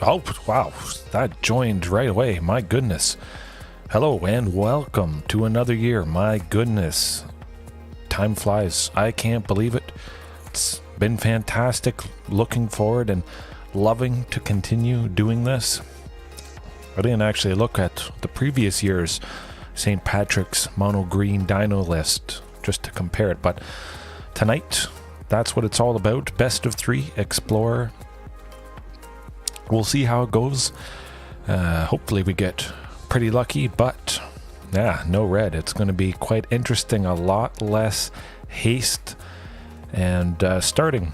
Oh, wow. That joined right away. My goodness. Hello and welcome to another year. My goodness. Time flies. I can't believe it. It's been fantastic. Looking forward and loving to continue doing this. I didn't actually look at the previous year's St. Patrick's Mono Green Dino list just to compare it, but tonight, that's what it's all about. Best of 3 Explorer. We'll see how it goes. Hopefully we get pretty lucky, but yeah, no red. It's going to be quite interesting. A lot less haste, and starting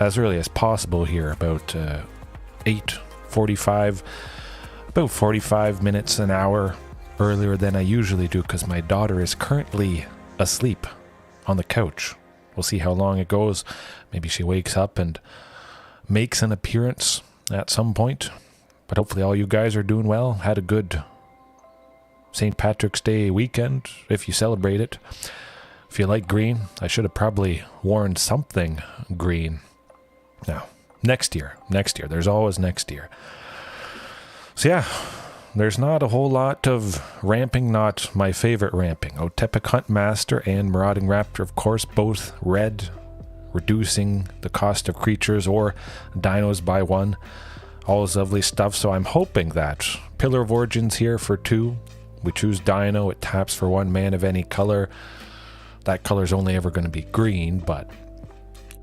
as early as possible here, about 8:45, about 45 minutes an hour earlier than I usually do, because my daughter is currently asleep on the couch. We'll see how long it goes. Maybe she wakes up and makes an appearance at some point. But hopefully all you guys are doing well. Had a good St. Patrick's Day weekend, if you celebrate it. If you like green, I should have probably worn something green. Now, next year. There's always next year. So yeah, there's not a whole lot of ramping, not my favorite ramping. Otepec Huntmaster and Marauding Raptor, of course, both red, reducing the cost of creatures or dinos by 1. All is lovely stuff, so I'm hoping that Pillar of Origins here for 2. We choose Dino, it taps for 1 man of any color. That color is only ever going to be green, but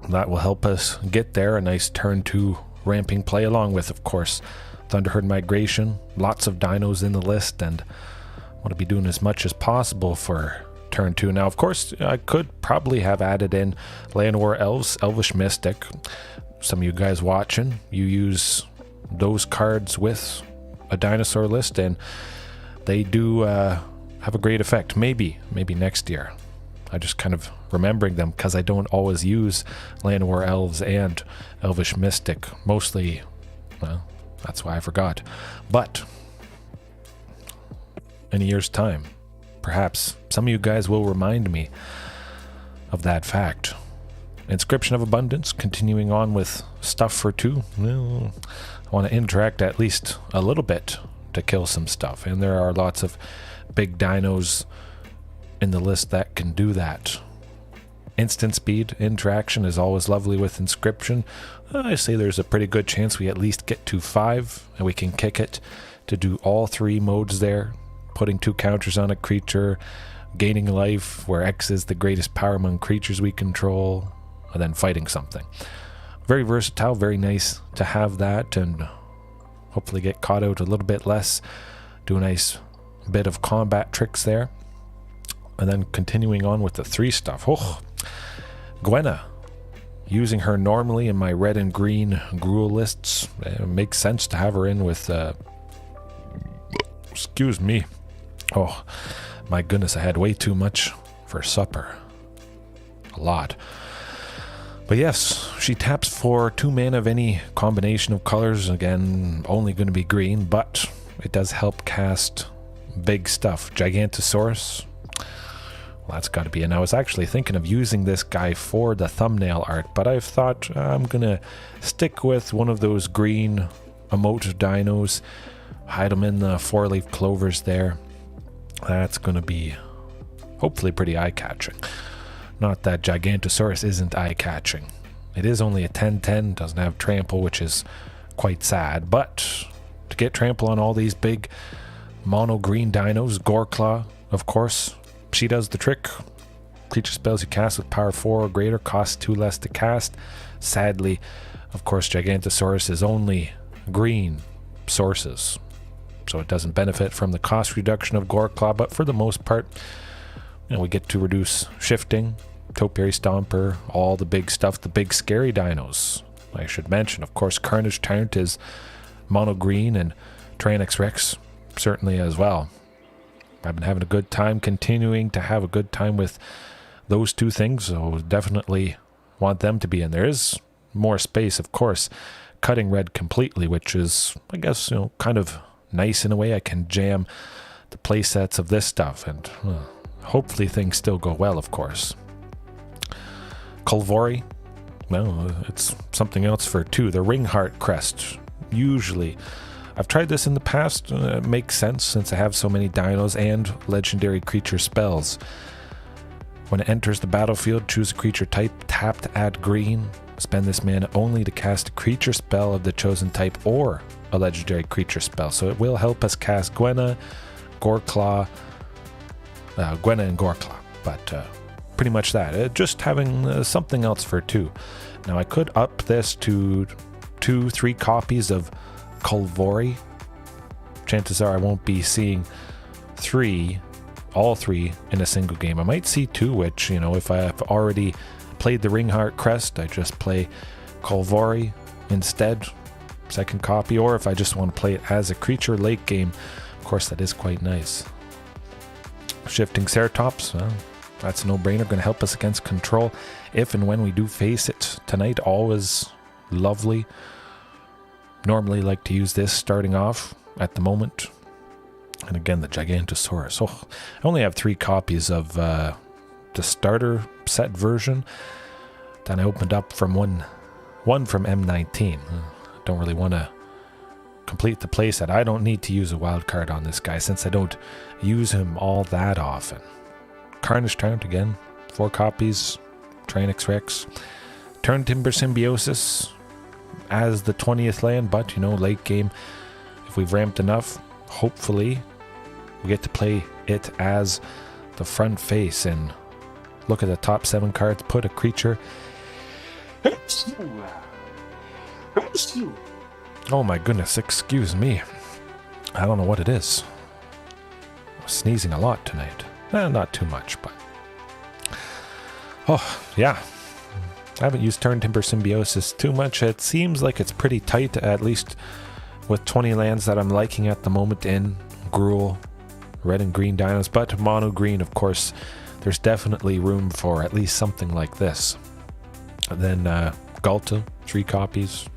that will help us get there. A nice turn 2 ramping play, along with, of course, Thunderherd Migration. Lots of dinos in the list, and want to be doing as much as possible for turn 2. Now, of course, I could probably have added in Llanowar Elves, Elvish Mystic. Some of you guys watching, you use those cards with a dinosaur list, and they do have a great effect. Maybe next year. I just kind of remembering them because I don't always use Llanowar Elves and Elvish Mystic. Mostly, well, that's why I forgot. But in a year's time, perhaps some of you guys will remind me of that fact. Inscription of Abundance, continuing on with stuff for 2. Well, I want to interact at least a little bit to kill some stuff, and there are lots of big dinos in the list that can do that. Instant speed interaction is always lovely with Inscription. I say there's a pretty good chance we at least get to 5, and we can kick it to do all 3 modes there, putting 2 counters on a creature, gaining life where X is the greatest power among creatures we control, and then fighting something. Very versatile, very nice to have that, and hopefully get caught out a little bit less. Do a nice bit of combat tricks there. And then continuing on with the 3 stuff. Oh, Gwenna. Using her normally in my red and green Gruul lists. It makes sense to have her in with... excuse me. Oh, my goodness, I had way too much for supper. A lot. But yes, she taps for 2 mana of any combination of colors. Again, only going to be green, but it does help cast big stuff. Gigantosaurus. Well, that's got to be. And I was actually thinking of using this guy for the thumbnail art, but I've thought I'm going to stick with one of those green emote dinos. Hide them in the 4-leaf clovers there. That's going to be hopefully pretty eye-catching. Not that Gigantosaurus isn't eye-catching. It is only a 10/10, doesn't have trample, which is quite sad. But to get trample on all these big mono green dinos, Goreclaw, of course, she does the trick. Creature spells you cast with power 4 or greater cost 2 less to cast. Sadly, of course, Gigantosaurus is only green sources, so it doesn't benefit from the cost reduction of Goreclaw, but for the most part, we get to reduce shifting, Topiary Stomper, all the big stuff, the big scary dinos. I should mention, of course, Carnage Tyrant is mono green, and Tyrannosaurus Rex certainly as well. I've been having a good time, continuing to have a good time with those 2 things, so definitely want them to be in. There is more space, of course, cutting red completely, which is, I guess, kind of nice in a way. I can jam the play sets of this stuff, and hopefully things still go well, of course. Kulvori, well, it's something else for 2. The Ringheart Crest. usually. I've tried this in the past. It makes sense since I have so many dinos and legendary creature spells. When it enters the battlefield, choose a creature type, tap to add green. Spend this mana only to cast a creature spell of the chosen type or a legendary creature spell. So it will help us cast Gwenna and Goreclaw. But pretty much that. Just having something else for 2. Now I could up this to 2-3 copies of Kulvori. Chances are I won't be seeing all three in a single game. I might see 2, which, you know, if I've already played the Ringheart Crest, I just play Kulvori instead, second copy, or if I just want to play it as a creature late game, of course that is quite nice. Shifting Ceratops, well, that's a no-brainer, going to help us against control if and when we do face it tonight. Always lovely. Normally like to use this starting off at the moment. And again, the Gigantosaurus. Oh, I only have 3 copies of the starter set version. Then I opened up from one from M19. Don't really want to complete the playset. I don't need to use a wild card on this guy since I don't use him all that often. Carnage Tyrant again, 4 copies. Tyrannosaurus Rex. Turn Timber Symbiosis as the 20th land, but you know, late game, if we've ramped enough, hopefully we get to play it as the front face and look at the top 7 cards, put a creature. Oh my goodness, excuse me. I don't know what it is. I'm sneezing a lot tonight. Not too much, but... Oh, yeah. I haven't used Turn Timber Symbiosis too much. It seems like it's pretty tight, at least with 20 lands that I'm liking at the moment in Gruul, red and green dinos, but mono green, of course, there's definitely room for at least something like this. And then Ghalta, 3 copies.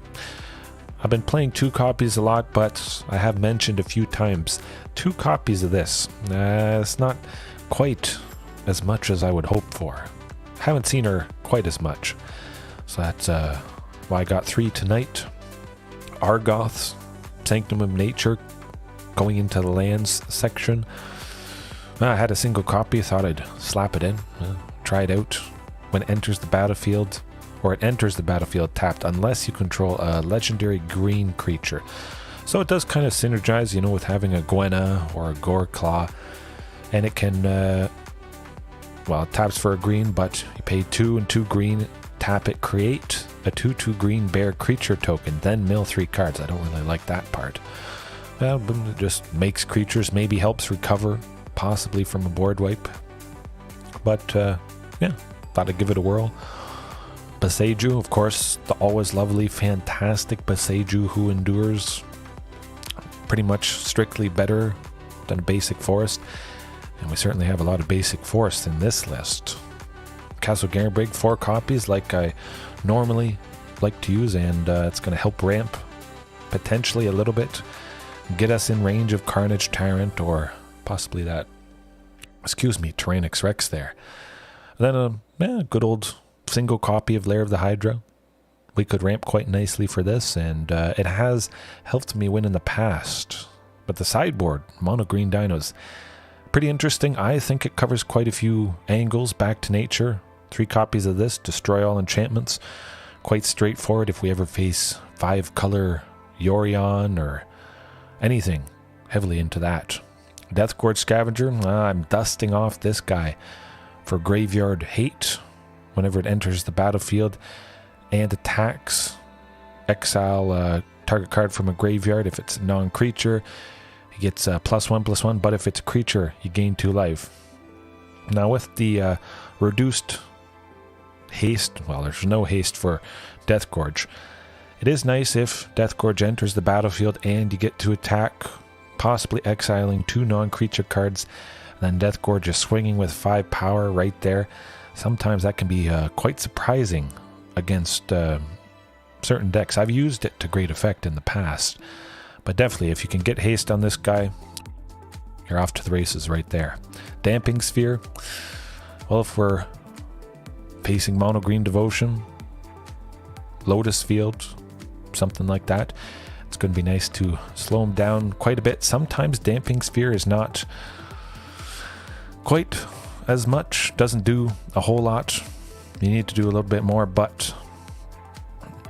I've been playing 2 copies a lot, but I have mentioned a few times 2 copies of this. It's not quite as much as I would hope for. Haven't seen her quite as much. So that's why I got 3 tonight. Argoths, Sanctum of Nature, going into the lands section. I had a single copy, thought I'd slap it in, try it out. When it enters the battlefield, or it enters the battlefield tapped unless you control a legendary green creature. So it does kind of synergize, you know, with having a Gwenna or a Goreclaw. And it can, well, it taps for a green, but you pay 2 and 2 green, tap it, create a 2/2 green bear creature token, then mill 3 cards. I don't really like that part. Well, it just makes creatures, maybe helps recover, possibly from a board wipe. But, yeah, thought I'd give it a whirl. Boseiju, of course, the always lovely, fantastic Boseiju who endures. Pretty much strictly better than a basic forest. And we certainly have a lot of basic forests in this list. Castle Garabrig, 4 copies like I normally like to use, and it's going to help ramp potentially a little bit. Get us in range of Carnage Tyrant or possibly that, Tyrannosaurus Rex there. And then a good old single copy of Lair of the Hydra. We could ramp quite nicely for this, and it has helped me win in the past. But the sideboard, mono green dinos, pretty interesting. I think it covers quite a few angles. Back to nature. 3 copies of this, destroy all enchantments. Quite straightforward if we ever face 5-color Yorion or anything heavily into that. Deathgorge Scavenger, I'm dusting off this guy for Graveyard Hate. Whenever it enters the battlefield and attacks, exile target card from a graveyard. If it's a non-creature, he gets +1/+1, but if it's a creature, you gain 2 life. Now with the reduced haste, well, there's no haste for Deathgorge. It is nice if Deathgorge enters the battlefield and you get to attack, possibly exiling 2 non-creature cards, and then Deathgorge is swinging with 5 power right there. Sometimes that can be quite surprising against certain decks. I've used it to great effect in the past, but definitely if you can get haste on this guy, you're off to the races right there. Damping Sphere, well, if we're facing mono green devotion, Lotus Field, something like that, It's going to be nice to slow him down quite a bit. Sometimes Damping Sphere is not quite as much, doesn't do a whole lot. You need to do a little bit more, but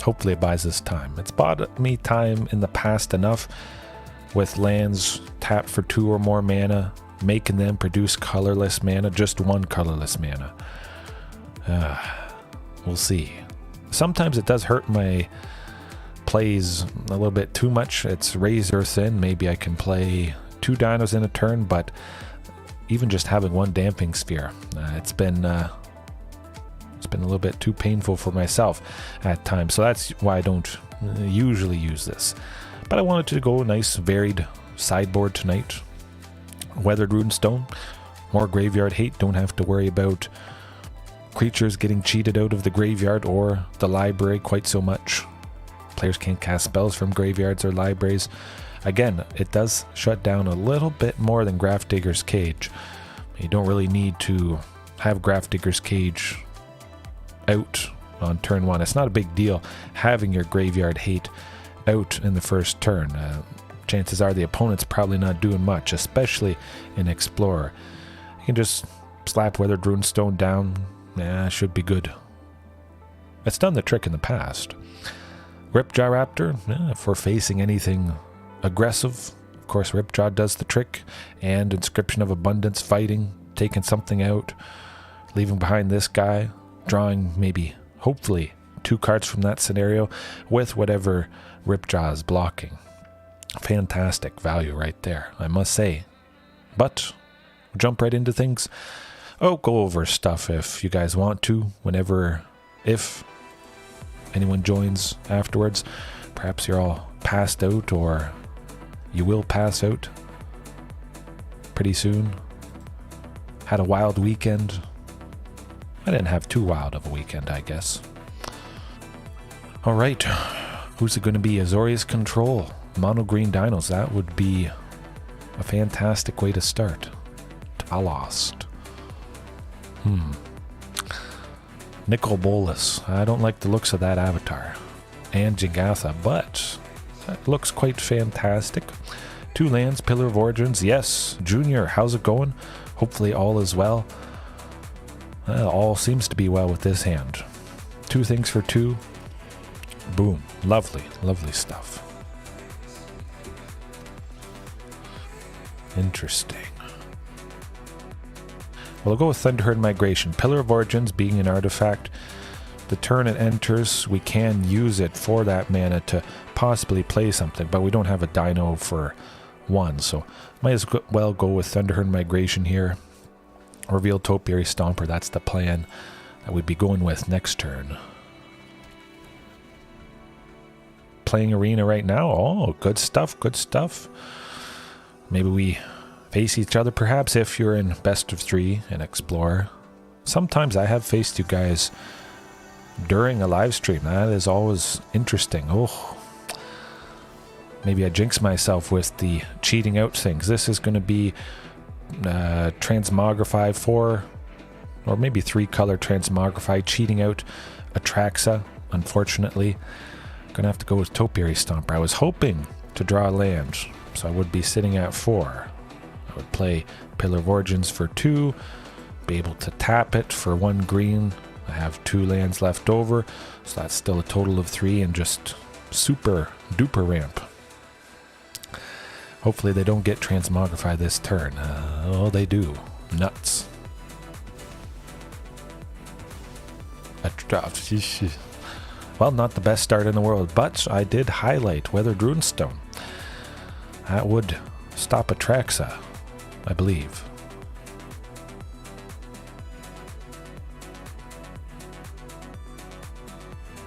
hopefully it buys us time. It's bought me time in the past enough with lands tapped for 2 or more mana, making them produce colorless mana, just 1 colorless mana. We'll see. Sometimes it does hurt my plays a little bit too much. It's razor thin. Maybe I can play 2 dinos in a turn, but even just having 1 Damping Sphere, it's been a little bit too painful for myself at times. So that's why I don't usually use this. But I wanted to go a nice varied sideboard tonight. Weathered Runestone, more graveyard hate. Don't have to worry about creatures getting cheated out of the graveyard or the library quite so much. Players can't cast spells from graveyards or libraries. Again, it does shut down a little bit more than Grafdigger's Cage. You don't really need to have Grafdigger's Cage out on turn 1. It's not a big deal having your graveyard hate out in the first turn. Chances are the opponent's probably not doing much, especially in Explorer. You can just slap Weathered Runestone down. Should be good. It's done the trick in the past. Ripjaw Raptor, for facing anything aggressive. Of course, Ripjaw does the trick. And Inscription of Abundance fighting, taking something out, leaving behind this guy, drawing maybe, hopefully, 2 cards from that scenario with whatever Ripjaw is blocking. Fantastic value right there, I must say. But jump right into things. Go over stuff if you guys want to, whenever, if anyone joins afterwards. Perhaps you're all passed out, or you will pass out pretty soon. Had a wild weekend. I didn't have too wild of a weekend, I guess. Alright, who's it going to be? Azorius Control. Mono green dinos. That would be a fantastic way to start. Talost. Nicol Bolas. I don't like the looks of that avatar. And Jigatha, but that looks quite fantastic. 2 lands, Pillar of Origins. Yes, Junior, how's it going? Hopefully all is well. All seems to be well with this hand. 2 things for 2. Boom. Lovely, lovely stuff. Interesting. Well, I'll go with Thunderherd Migration. Pillar of Origins being an artifact, the turn it enters, we can use it for that mana to possibly play something, but we don't have a dino for 1, so might as well go with Thunderherd Migration here. Reveal Topiary Stomper, that's the plan that we'd be going with next turn. Playing Arena right now. Oh, good stuff, good stuff. Maybe we face each other, perhaps, if you're in best of 3 and Explorer. Sometimes I have faced you guys during a live stream. That is always interesting. Oh, maybe I jinx myself with the cheating out things. This is going to be Transmogrify 4 or maybe 3 color Transmogrify, cheating out Atraxa. Unfortunately, gonna have to go with Topiary Stomper. I was hoping to draw a land, so I would be sitting at 4. I would play Pillar of Origins for 2, be able to tap it for 1 green. I have 2 lands left over, so that's still a total of 3 and just super duper ramp. Hopefully they don't get Transmogrify this turn. Oh, they do. Nuts. Well, not the best start in the world, but I did highlight Weathered Runestone. That would stop Atraxa, I believe.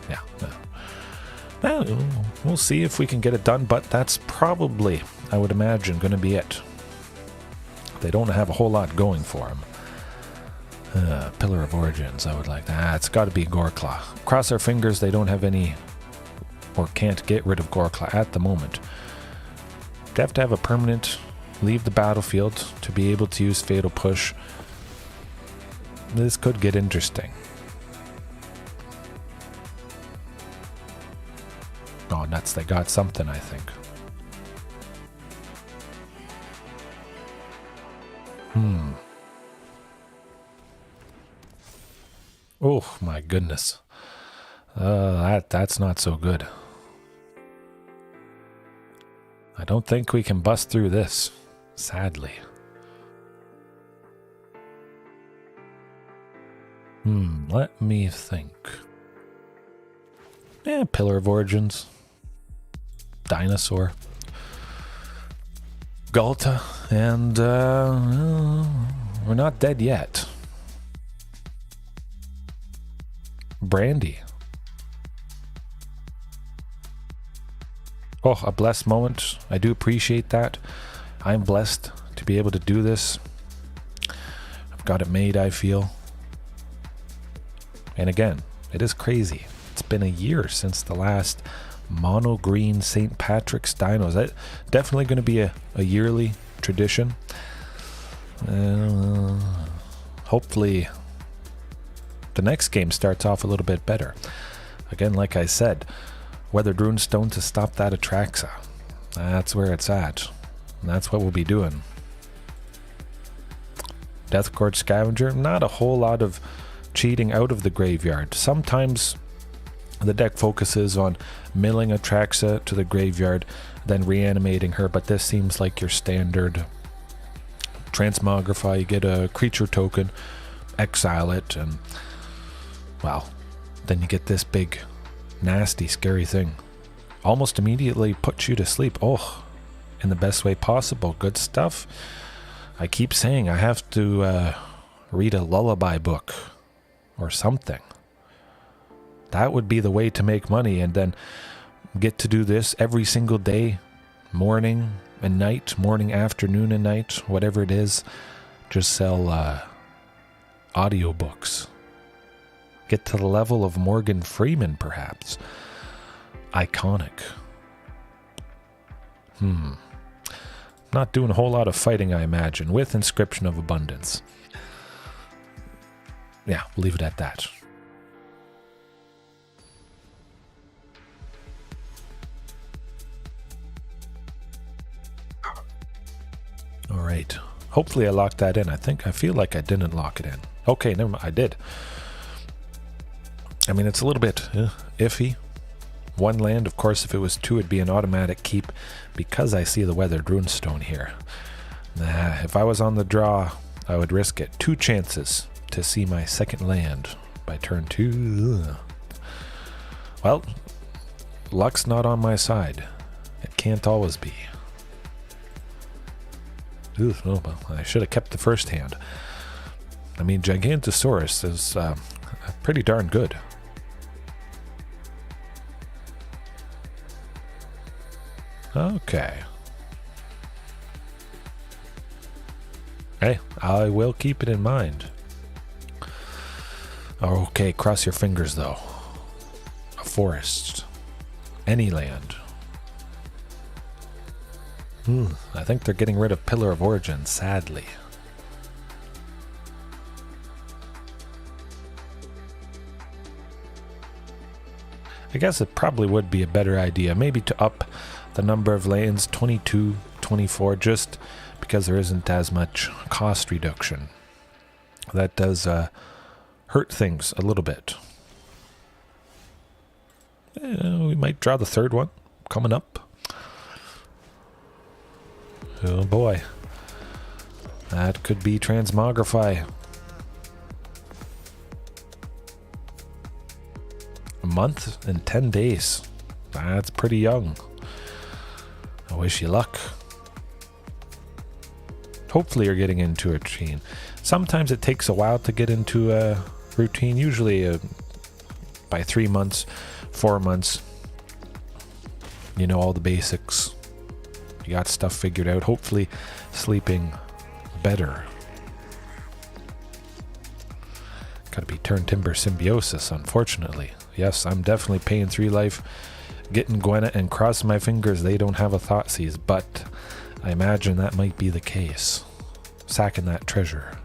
Yeah. Well, we'll see if we can get it done, but that's probably, I would imagine, going to be it. They don't have a whole lot going for them. Pillar of Origins, I would like that. It's got to be Goreclaw. Cross our fingers they don't have any, or can't get rid of Goreclaw at the moment. They have to have a permanent leave the battlefield to be able to use Fatal Push. This could get interesting. Oh, nuts. They got something, I think. Oh my goodness. That's not so good. I don't think we can bust through this, sadly. Let me think. Pillar of Origins. Dinosaur. Galta. And we're not dead yet. Brandy. Oh, a blessed moment. I do appreciate that. I'm blessed to be able to do this. I've got it made, I feel. And again, it is crazy. It's been a year since the last mono green St. Patrick's Dinos. That definitely going to be a yearly tradition. Hopefully the next game starts off a little bit better. Again, like I said, Weathered Runestone to stop that Atraxa. That's where it's at. And that's what we'll be doing. Deathcord Scavenger, not a whole lot of cheating out of the graveyard. Sometimes the deck focuses on milling Atraxa to the graveyard, then reanimating her, but this seems like your standard Transmogrify. You get a creature token, exile it, and well, then you get this big, nasty, scary thing. Almost immediately puts you to sleep. Oh, in the best way possible. Good stuff. I keep saying I have to read a lullaby book or something. That would be the way to make money, and then get to do this every single day, morning and night, morning, afternoon and night, whatever it is. Just sell audiobooks. Get to the level of Morgan Freeman, perhaps. Iconic. Not doing a whole lot of fighting, I imagine, with Inscription of Abundance. Yeah, we'll leave it at that. Alright. Hopefully I locked that in. I feel like I didn't lock it in. Okay, never mind. I did. I mean, it's a little bit iffy. One land, of course, if it was two, it'd be an automatic keep because I see the Weathered Runestone here. If I was on the draw, I would risk it. 2 chances to see my second land by turn 2. Well, luck's not on my side. It can't always be. Ooh, oh, well, I should have kept the first hand. I mean, Gigantosaurus is pretty darn good. Okay. Hey, I will keep it in mind. Okay, cross your fingers though. A forest. Any land. I think they're getting rid of Pillar of Origin, sadly. I guess it probably would be a better idea, maybe to up the number of lanes, 22, 24, just because there isn't as much cost reduction. That does hurt things a little bit. We might draw the third one coming up. Oh boy. That could be Transmogrify. A month and 10 days. That's pretty young. I wish you luck. Hopefully you're getting into a routine. Sometimes it takes a while to get into a routine. Usually by 3 months, 4 months, you know all the basics. You got stuff figured out. Hopefully sleeping better. Gotta be Turn Timber Symbiosis, unfortunately. Yes, I'm definitely paying 3 life, getting Gwenna, and crossing my fingers they don't have a Thoughtseize, but I imagine that might be the case. Sacking that treasure.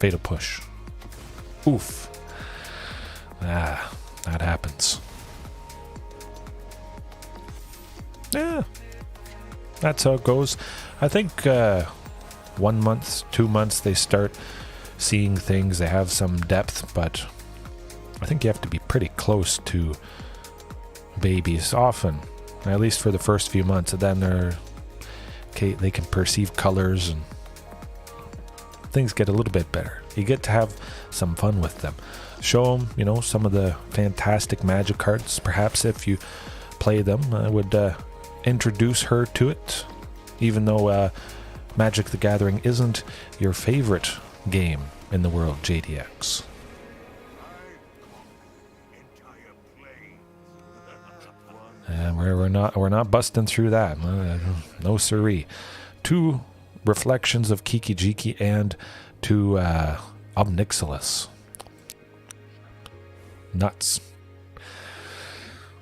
Fatal Push. Oof. That happens. Yeah, that's how it goes. I think 1 month, 2 months, they start seeing things. They have some depth, but I think you have to be pretty close to babies often, at least for the first few months, and then they can perceive colors and things get a little bit better. You get to have some fun with them. Show them, you know, some of the fantastic magic cards. Perhaps if you play them, I would introduce her to it, even though Magic the Gathering isn't your favorite game in the world, JDX. And we're not busting through that. No siree. 2 reflections of Kiki Jiki and 2 Omnixilus. Nuts.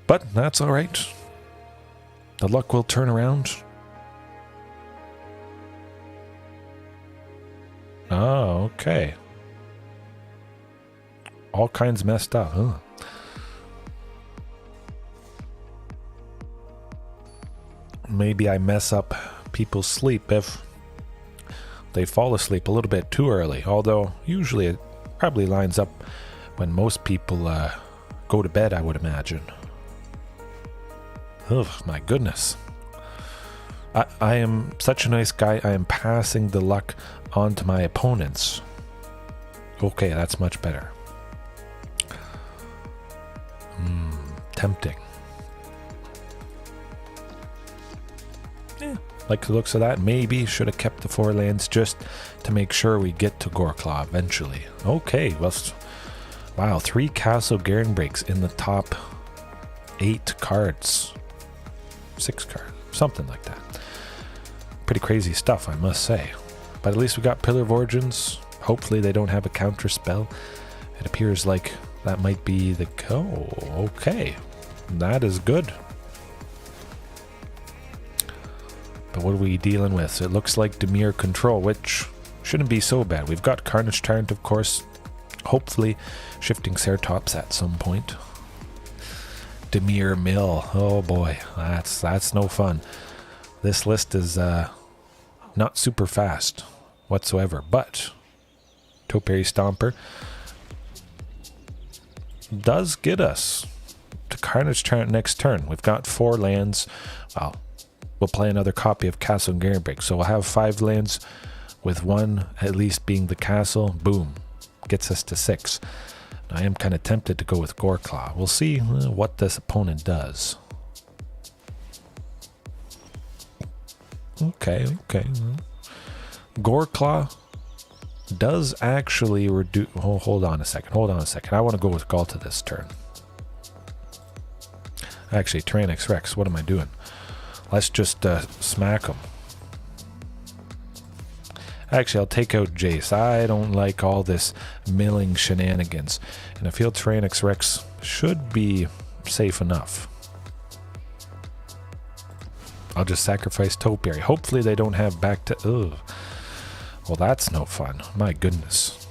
But that's all right. The luck will turn around. Oh, okay. All kinds messed up, huh? Maybe I mess up people's sleep if they fall asleep a little bit too early, although usually it probably lines up when most people go to bed, I would imagine. Oh, my goodness. I am such a nice guy, I am passing the luck on to my opponents. Okay, that's much better. Tempting. Yeah, like the looks of that. Maybe should have kept the 4 lands just to make sure we get to Goreclaw eventually. Okay, well, wow, 3 Castle Gathering breaks in the top 8 cards. 6 cards, something like that. Pretty crazy stuff, I must say. But at least we got Pillar of Origins. Hopefully they don't have a counter spell. It appears like that might be the... Oh, okay. That is good. But what are we dealing with? It looks like Dimir Control, which shouldn't be so bad. We've got Carnage Tyrant, of course. Hopefully Shifting Ceratops at some point. Dimir Mill. Oh boy, that's no fun. This list is not super fast whatsoever, but Topiary Stomper does get us to Carnage Tyrant next turn. We've got 4 lands. Well, we'll play another copy of Castle Gathering Break, so we'll have 5 lands with 1 at least being the castle. Boom, gets us to 6. I am kind of tempted to go with Goreclaw. We'll see what this opponent does. Okay. Goreclaw does actually reduce... Oh, hold on a second. I want to go with Galta this turn. Actually, Tyrannosaurus Rex, what am I doing? Let's just smack him. Actually, I'll take out Jace. I don't like all this milling shenanigans. And I feel Tyrannosaurus Rex should be safe enough. I'll just sacrifice Topiary. Hopefully they don't have back to... Ugh. Well, that's no fun. My goodness.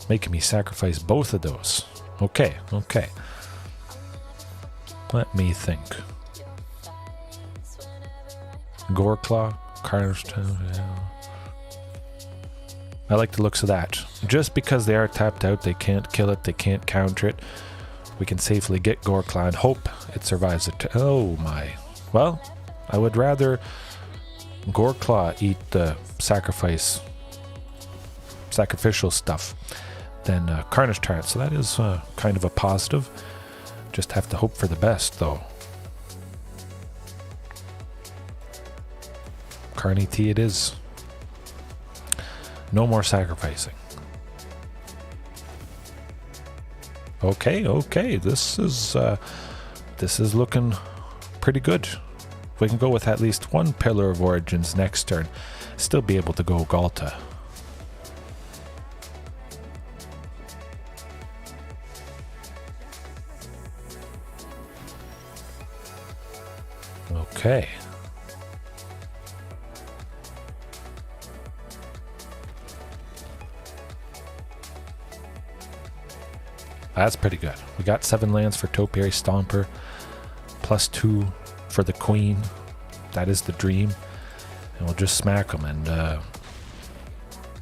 Making me sacrifice both of those. Okay. Let me think. Goreclaw, Carnage Tyrant, yeah. I like the looks of that. Just because they are tapped out, they can't kill it, they can't counter it. We can safely get Goreclaw and hope it survives it. Oh my. Well, I would rather Goreclaw eat the sacrificial stuff than Carnage Tyrant, so that is kind of a positive. Just have to hope for the best, though. Carney T it is. No more sacrificing. Okay. This is looking pretty good. If we can go with at least 1 Pillar of Origins next turn, still be able to go Galta. Okay. That's pretty good. We got 7 lands for Topiary Stomper, +2 for the Queen. That is the dream. And we'll just smack them and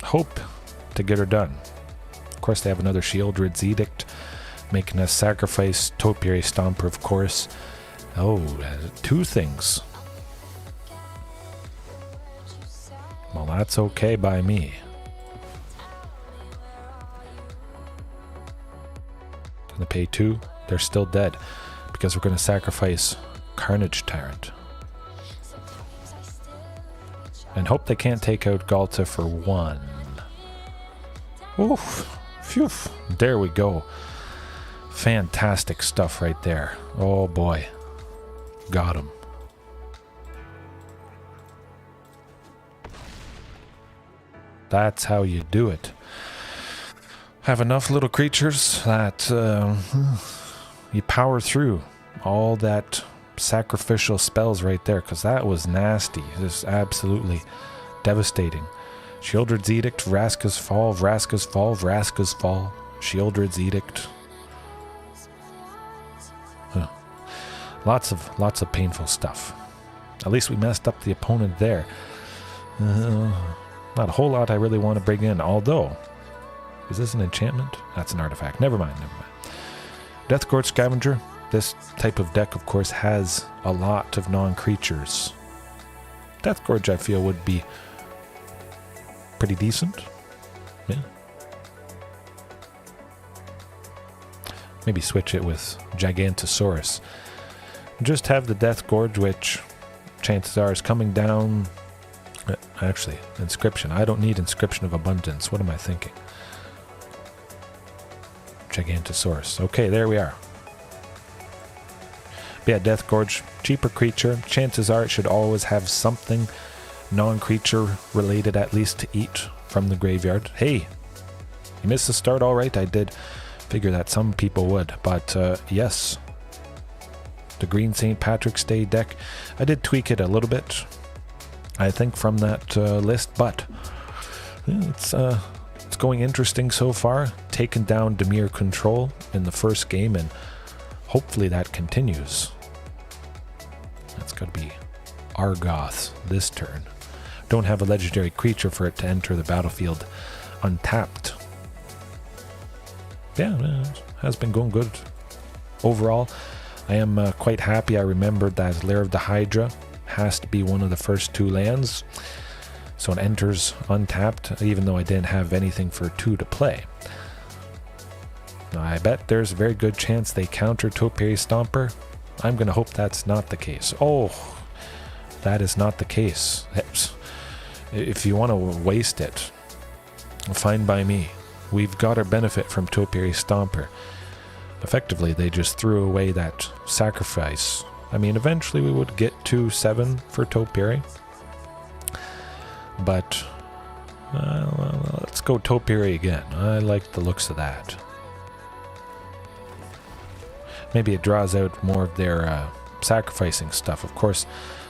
hope to get her done. Of course, they have another Shieldred's Edict, making us sacrifice Topiary Stomper, of course. Oh, 2 things. Well, that's okay by me. Gonna pay 2. They're still dead because we're gonna sacrifice Carnage Tyrant. And hope they can't take out Galta for 1. Oof. Phew. There we go. Fantastic stuff right there. Oh boy. Got him. That's how you do it. Have enough little creatures that you power through all that sacrificial spells right there, because that was nasty. Just absolutely devastating. Shieldred's Edict, Vraska's Fall, Vraska's Fall, Vraska's Fall, Shieldred's Edict. Lots of painful stuff. At least we messed up the opponent there. Not a whole lot I really want to bring in, although... Is this an enchantment? That's an artifact. Never mind. Deathgorge Scavenger. This type of deck, of course, has a lot of non-creatures. Deathgorge, I feel, would be pretty decent. Yeah. Maybe switch it with Gigantosaurus. Just have the Deathgorge, which chances are is coming down... Actually, Inscription. I don't need Inscription of Abundance. What am I thinking? Gigantosaurus. Okay, there we are. But yeah, Deathgorge, cheaper creature. Chances are it should always have something non-creature related at least to eat from the graveyard. Hey, you missed the start, all right. I did figure that some people would, but yes. The Green St. Patrick's Day deck, I did tweak it a little bit, I think, from that list, but it's going interesting so far. Taken down Dimir Control in the first game, and hopefully that continues. That's got to be Argoth this turn. Don't have a legendary creature for it to enter the battlefield untapped. Yeah, it has been going good overall. I am quite happy. I remembered that Lair of the Hydra has to be one of the first 2 lands, so it enters untapped, even though I didn't have anything for 2 to play. Now, I bet there's a very good chance they counter Topiary Stomper. I'm going to hope that's not the case. Oh, that is not the case. If you want to waste it, fine by me. We've got our benefit from Topiary Stomper. Effectively, they just threw away that sacrifice. I mean, eventually we would get to 7 for Topiary. But, let's go Topiary again. I like the looks of that. Maybe it draws out more of their sacrificing stuff. Of course,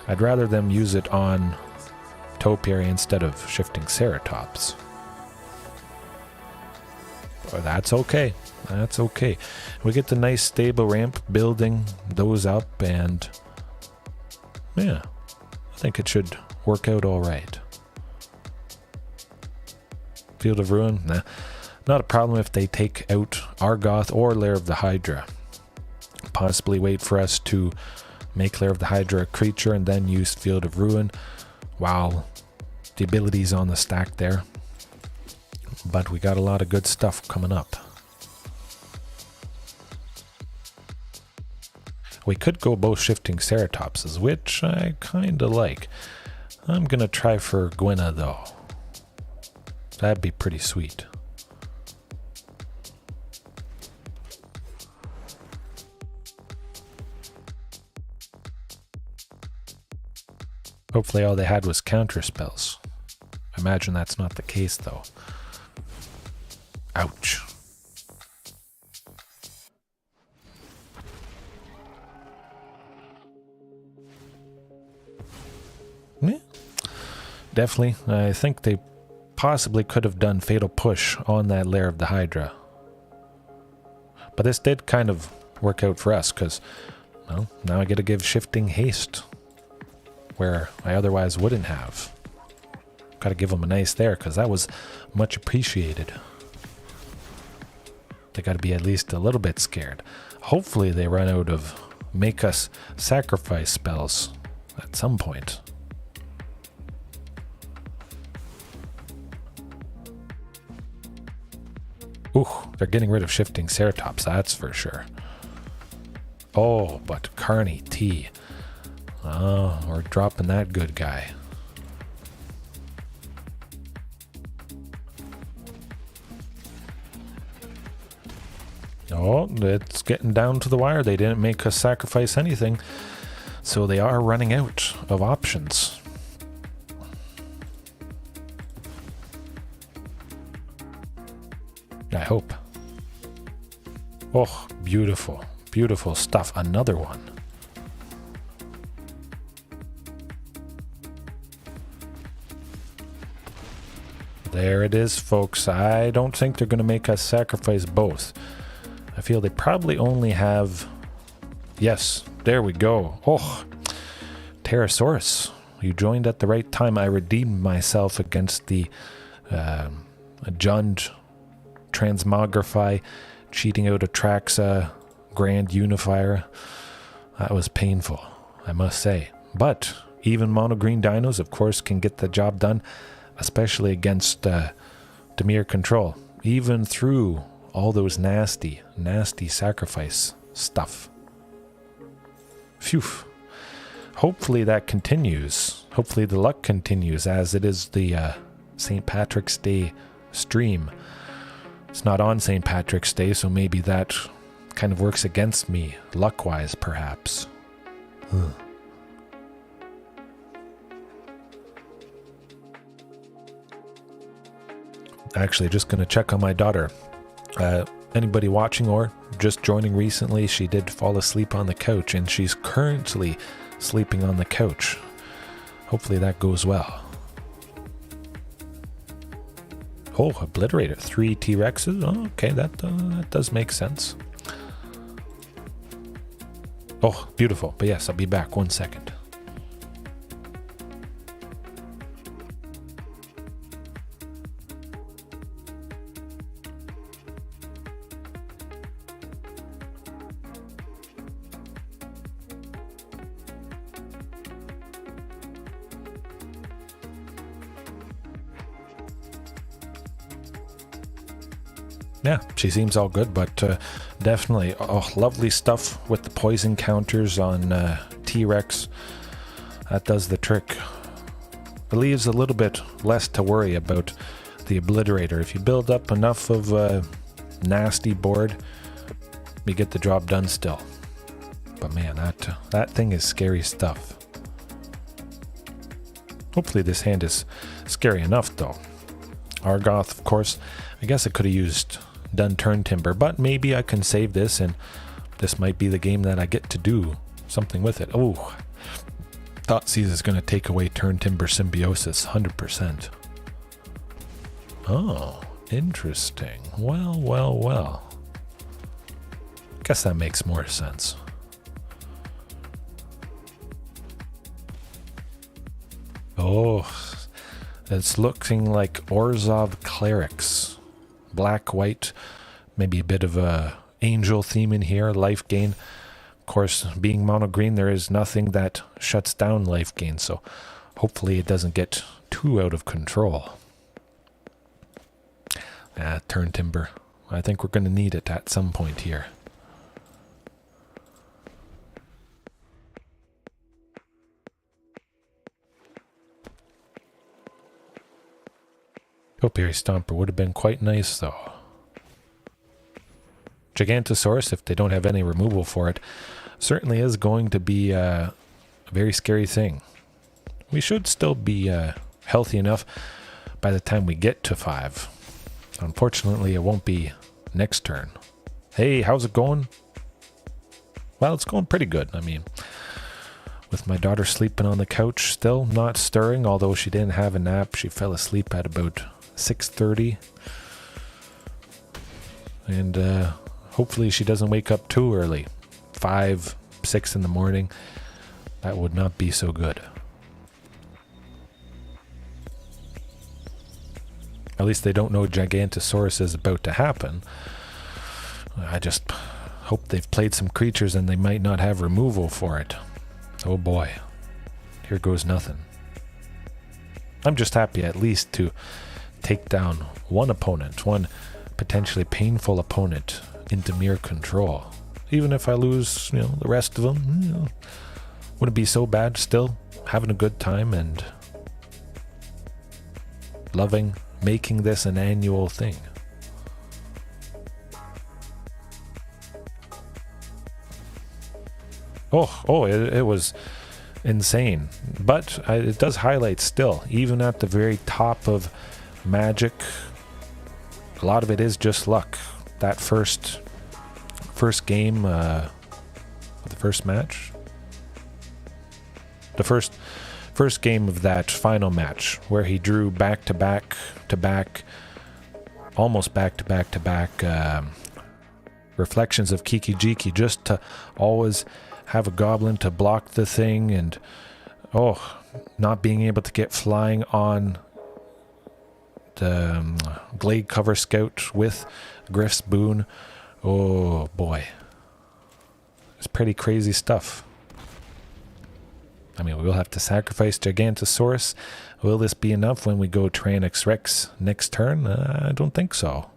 I'd rather them use it on Topiary instead of Shifting Ceratops. But that's okay. That's okay. We get the nice stable ramp, building those up, and yeah, I think it should work out all right. Field of Ruin, nah, not a problem if they take out Argoth or Lair of the Hydra. Possibly wait for us to make Lair of the Hydra a creature and then use Field of Ruin while the ability's on the stack there. But we got a lot of good stuff coming up. We could go both Shifting Ceratopses, which I kinda like. I'm gonna try for Gwenna though. That'd be pretty sweet. Hopefully all they had was counter spells. Imagine that's not the case though. Ouch. Yeah. Definitely. I think they possibly could have done Fatal Push on that Lair of the Hydra. But this did kind of work out for us because, well, now I get to give Shifting Haste. where I otherwise wouldn't have. Gotta give them a nice there, because that was much appreciated. They gotta be at least a little bit scared. Hopefully they run out of make us sacrifice spells at some point. Ooh, they're getting rid of Shifting Ceratops, that's for sure. Oh, but Carney T. Oh, we're dropping that good guy. Oh, it's getting down to the wire. They didn't make us sacrifice anything, so they are running out of options. I hope. Oh, beautiful. Beautiful stuff. Another one. There it is, folks. I don't think they're going to make us sacrifice both. I feel they probably only have... Yes, there we go. Oh, Pterosaurus. You joined at the right time. I redeemed myself against the Jund Transmogrify, cheating out Atraxa Grand Unifier. That was painful, I must say. But even mono green dinos, of course, can get the job done, especially against Dimir Control. Even through all those nasty, nasty sacrifice stuff. Phew. Hopefully that continues. Hopefully the luck continues, as it is the St. Patrick's Day stream. It's not on St. Patrick's Day, so maybe that kind of works against me, luck-wise, perhaps. Actually, just going to check on my daughter. Anybody watching or just joining recently, she did fall asleep on the couch, and she's currently sleeping on the couch. Hopefully that goes well. Oh, Obliterator. 3 T-Rexes. Oh, okay, that does make sense. Oh, beautiful. But yes, I'll be back 1 second. Yeah, she seems all good, but definitely, oh, lovely stuff with the poison counters on T-Rex. That does the trick. It leaves a little bit less to worry about the Obliterator. If you build up enough of a nasty board, you get the job done still. But man, that thing is scary stuff. Hopefully this hand is scary enough, though. Argoth, of course. I guess I could have used Dun Turn Timber, but maybe I can save this, and this might be the game that I get to do something with it. Oh, Thoughtseize is going to take away Turn Timber Symbiosis, 100%. Oh, interesting. Well, well, well. Guess that makes more sense. Oh, it's looking like Orzhov Clerics. Black, white, maybe a bit of a angel theme in here, life gain. Of course, being mono green, there is nothing that shuts down life gain, so hopefully it doesn't get too out of control. Turn Timber. I think we're going to need it at some point here. Topiary Stomper would have been quite nice, though. Gigantosaurus, if they don't have any removal for it, certainly is going to be a very scary thing. We should still be healthy enough by the time we get to 5. Unfortunately, it won't be next turn. Hey, how's it going? Well, it's going pretty good. I mean, with my daughter sleeping on the couch, still not stirring, although she didn't have a nap. She fell asleep at about 6:30, and hopefully she doesn't wake up too early, 5, 6 in the morning. That would not be so good. At least they don't know Gigantosaurus is about to happen. I just hope they've played some creatures and they might not have removal for it. Oh boy. Here goes nothing. I'm just happy at least to take down one opponent, one potentially painful opponent in Dimir Control. Even if I lose, the rest of them, wouldn't be so bad. Still having a good time and loving making this an annual thing. It was insane. But it does highlight still, even at the very top of Magic, a lot of it is just luck. That first game, the first match, the first game of that final match, where he drew almost back to back reflections of Kiki-Jiki, just to always have a goblin to block the thing, and not being able to get flying on the Glade Cover Scout with Griff's Boon. Oh boy, it's pretty crazy stuff. I mean, we'll have to sacrifice Gigantosaurus. Will this be enough when we go Tyrannosaurus Rex next turn? I don't think so.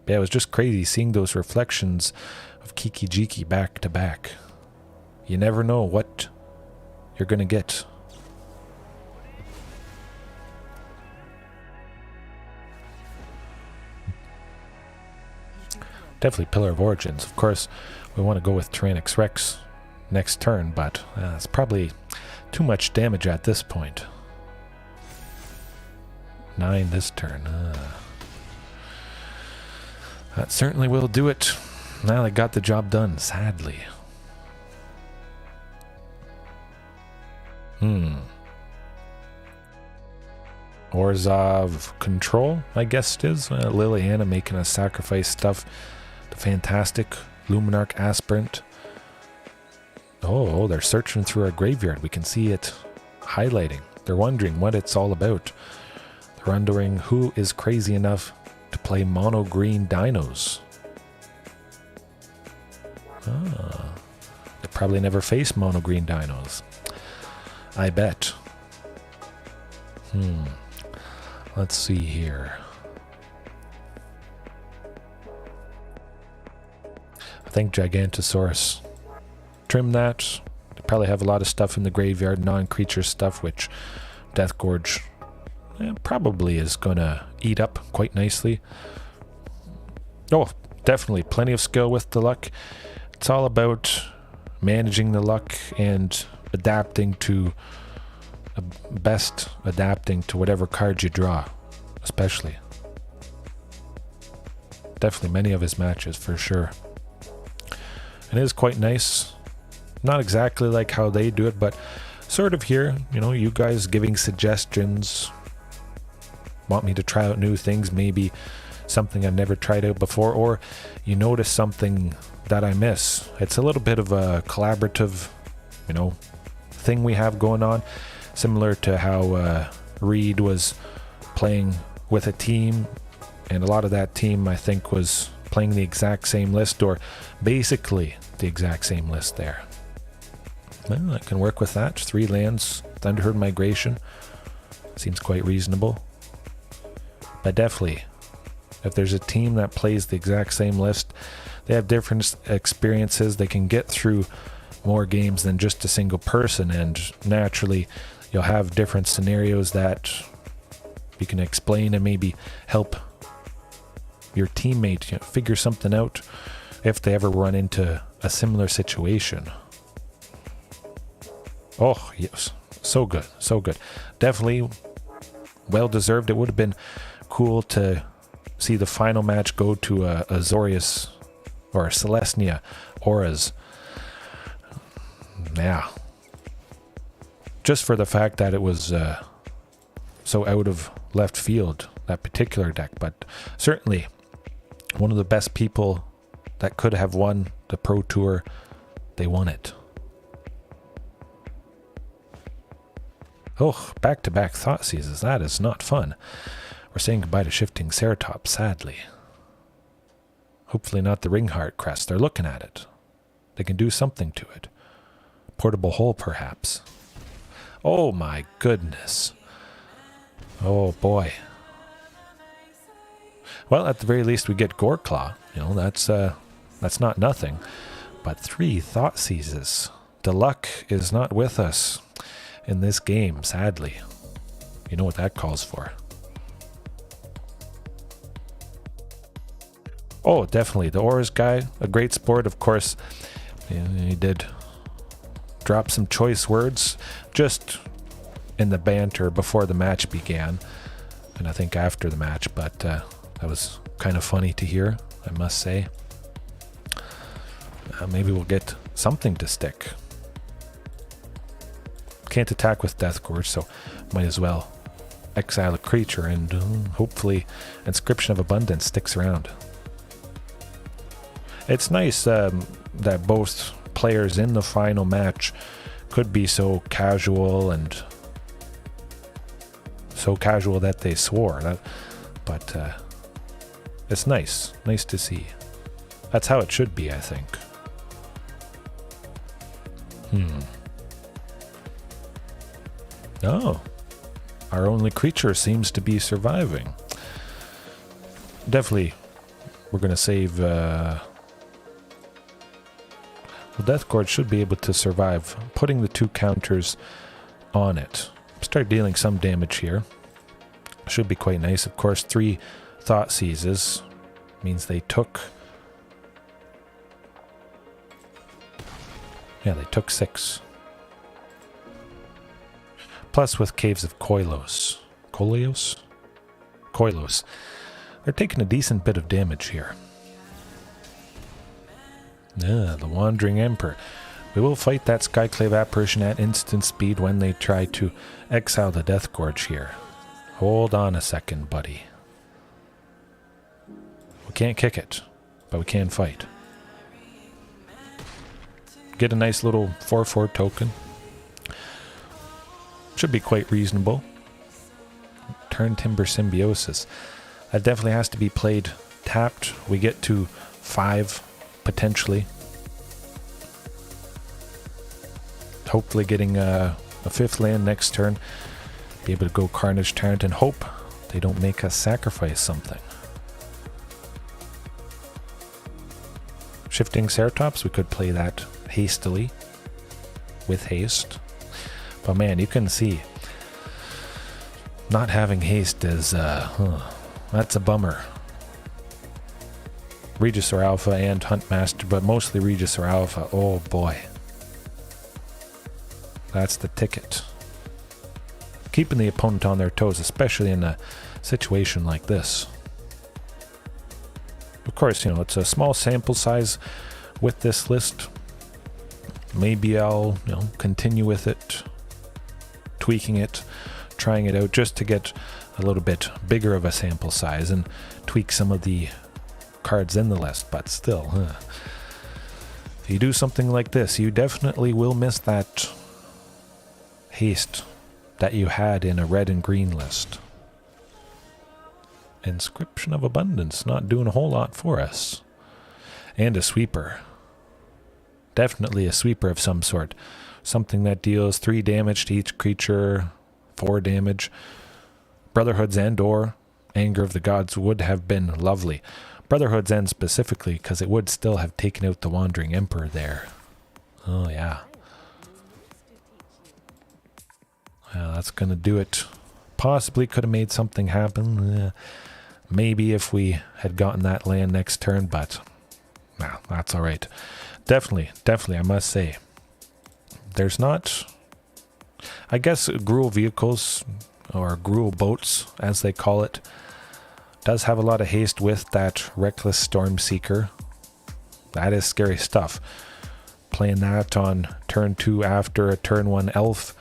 Yeah, it was just crazy seeing those reflections of Kiki-Jiki back to back. You never know what you're gonna get. Definitely Pillar of Origins. Of course, we want to go with Tyrannosaurus Rex next turn, but it's probably too much damage at this point. 9 this turn. That certainly will do it. Now they got the job done, sadly. Orzhov Control, I guess it is. Liliana making us sacrifice stuff. The fantastic Luminarch Aspirant. Oh, they're searching through our graveyard. We can see it highlighting. They're wondering what it's all about. They're wondering who is crazy enough to play mono green dinos. They probably never faced mono green dinos, I bet. Let's see here. I think Gigantosaurus. Trim that. They probably have a lot of stuff in the graveyard, non-creature stuff, which Death Gorge probably is gonna eat up quite nicely. Oh, definitely plenty of skill with the luck. It's all about managing the luck and adapting to whatever cards you draw, especially. Definitely many of his matches for sure. And it is quite nice. Not exactly like how they do it, but sort of here, you guys giving suggestions, want me to try out new things, maybe something I've never tried out before, or you notice something that I miss. It's a little bit of a collaborative, thing we have going on, similar to how Reed was playing with a team, and a lot of that team, I think, was playing the exact same list, or basically the exact same list there. Well, I can work with that. 3 lands, Thunderherd Migration. Seems quite reasonable. But definitely, if there's a team that plays the exact same list, they have different experiences. They can get through more games than just a single person, and naturally, you'll have different scenarios that you can explain and maybe help your teammate figure something out if they ever run into a similar situation. Oh, yes. So good. So good. Definitely well deserved. It would have been cool to see the final match go to Azorius or Celestia Auras. Yeah. Just for the fact that it was so out of left field, that particular deck. But certainly one of the best people that could have won the Pro Tour, they won it. Oh, back-to-back Thought Seizes. That is not fun. We're saying goodbye to Shifting Ceratops, sadly. Hopefully not the Ringheart crest. They're looking at it. They can do something to it. Portable hole, perhaps. Oh my goodness. Oh boy. Well, at the very least we get Goreclaw. You know, that's not nothing. But 3 Thought Seizes. The luck is not with us in this game, sadly. You know what that calls for. Oh, definitely. The Ors guy, a great sport, of course. He did drop some choice words just in the banter before the match began. And I think after the match, but that was kind of funny to hear, I must say. Maybe we'll get something to stick. Can't attack with Death Gorge, so might as well exile a creature, and hopefully Inscription of Abundance sticks around. It's nice that both players in the final match could be so casual and so casual that they swore. But it's nice to see. That's how it should be, I think. Oh, our only creature seems to be surviving. Definitely, we're going to save... well, Death Gorge should be able to survive, putting the 2 counters on it. Start dealing some damage here. Should be quite nice. Of course, 3 Thought Seizes means they took... Yeah, they took 6. Plus with Caves of Koilos. Koilos. They're taking a decent bit of damage here. Yeah, the Wandering Emperor. We will fight that Skyclave Apparition at instant speed when they try to exile the Death Gorge here. Hold on a second, buddy. We can't kick it, but we can fight. Get a nice little 4/4 token. Should be quite reasonable. Turn Timber Symbiosis. That definitely has to be played tapped. We get to 5 potentially. Hopefully getting a 5th land next turn. Be able to go Carnage Tyrant and hope they don't make us sacrifice something. Shifting Ceratops, we could play that hastily with haste. But man, you can see not having haste is that's a bummer. Regisaur Alpha and Huntmaster, but mostly Regisaur Alpha. Oh boy. That's the ticket. Keeping the opponent on their toes, especially in a situation like this. Of course, you know, it's a small sample size with this list. Maybe I'll, you know, continue with it, tweaking it, trying it out just to get a little bit bigger of a sample size and tweak some of the cards in the list, but still, if you do something like this, you definitely will miss that haste that you had in a red and green list. Inscription of Abundance, not doing a whole lot for us. And a sweeper. Definitely a sweeper of some sort. Something that deals 3 damage to each creature, 4 damage. Brotherhood's End or Anger of the Gods would have been lovely. Brotherhood's End specifically, because it would still have taken out the Wandering Emperor there. Oh yeah. Well, that's going to do it. Possibly could have made something happen. Maybe if we had gotten that land next turn, but no, that's alright. Definitely, I must say. There's not... I guess Gruul vehicles, or Gruul boats, as they call it, does have a lot of haste with that Reckless Stormseeker. That is scary stuff. Playing that on turn 2 after a turn 1 elf,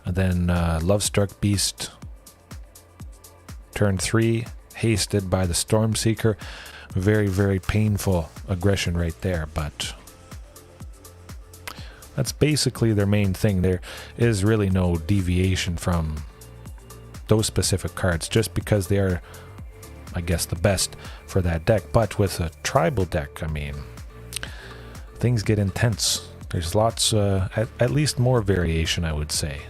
and then Lovestruck Beast. Turn 3, hasted by the Stormseeker. Very, very painful aggression right there, but That's basically their main thing. There is really no deviation from those specific cards, just because they are, I guess, the best for that deck. But with a tribal deck, I mean, things get intense. There's lots, at least more variation, I would say.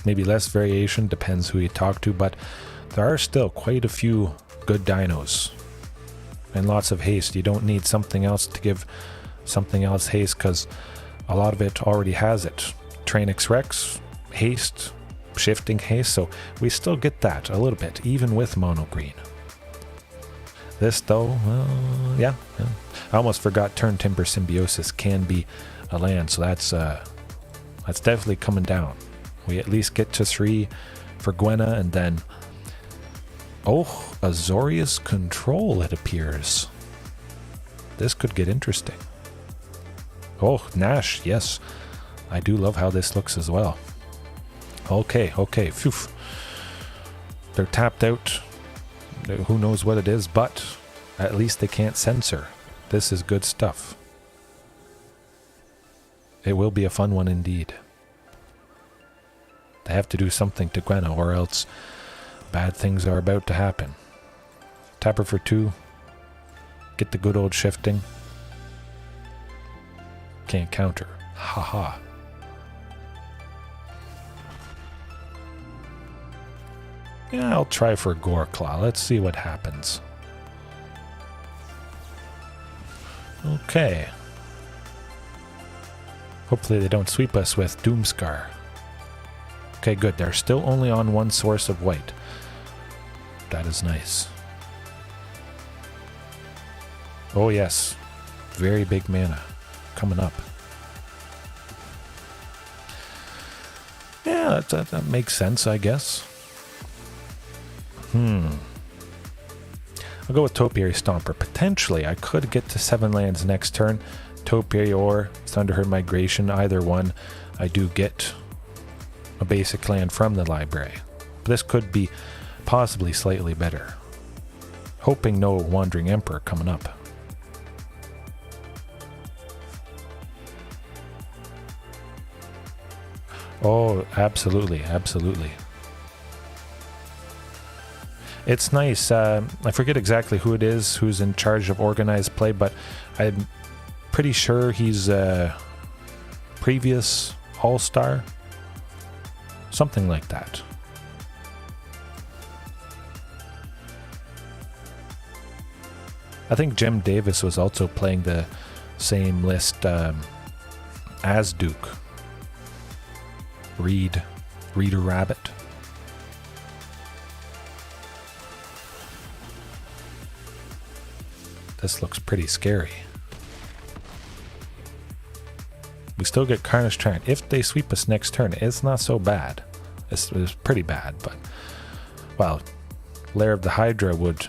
Maybe less variation, depends who you talk to, but there are still quite a few good dinos. And lots of haste. You don't need something else to give something else haste, because a lot of it already has it. Tranix Rex, haste, shifting haste, so we still get that a little bit, even with mono green. This though, yeah. I almost forgot Turn Timber Symbiosis can be a land, so that's definitely coming down. We at least get to 3 for Gwenna, and then Azorius Control, it appears. This could get interesting. Nash, yes. I do love how this looks as well. Okay. Phew. They're tapped out. Who knows what it is, but at least they can't censor. This is good stuff. It will be a fun one indeed. They have to do something to Gwenna, or else bad things are about to happen. Tap her for 2. Get the good old shifting. Can't counter. Haha. Yeah, I'll try for Goreclaw. Let's see what happens. Okay. Hopefully they don't sweep us with Doomscar. Okay, good. They're still only on 1 source of white. That is nice. Oh yes. Very big mana coming up. Yeah, that makes sense, I guess. I'll go with Topiary Stomper. Potentially, I could get to 7 lands next turn. Topiary or Thunderherd Migration, either one. I do get a basic land from the library. But this could be possibly slightly better. Hoping no Wandering Emperor coming up. Oh, absolutely. It's nice. I forget exactly who it is who's in charge of organized play, but I'm pretty sure he's a previous All-Star. Something like that. I think Jim Davis was also playing the same list as Duke. Reader Rabbit. This looks pretty scary. We still get Carnage Tyrant. If they sweep us next turn, it's not so bad. It's pretty bad, but... well, Lair of the Hydra would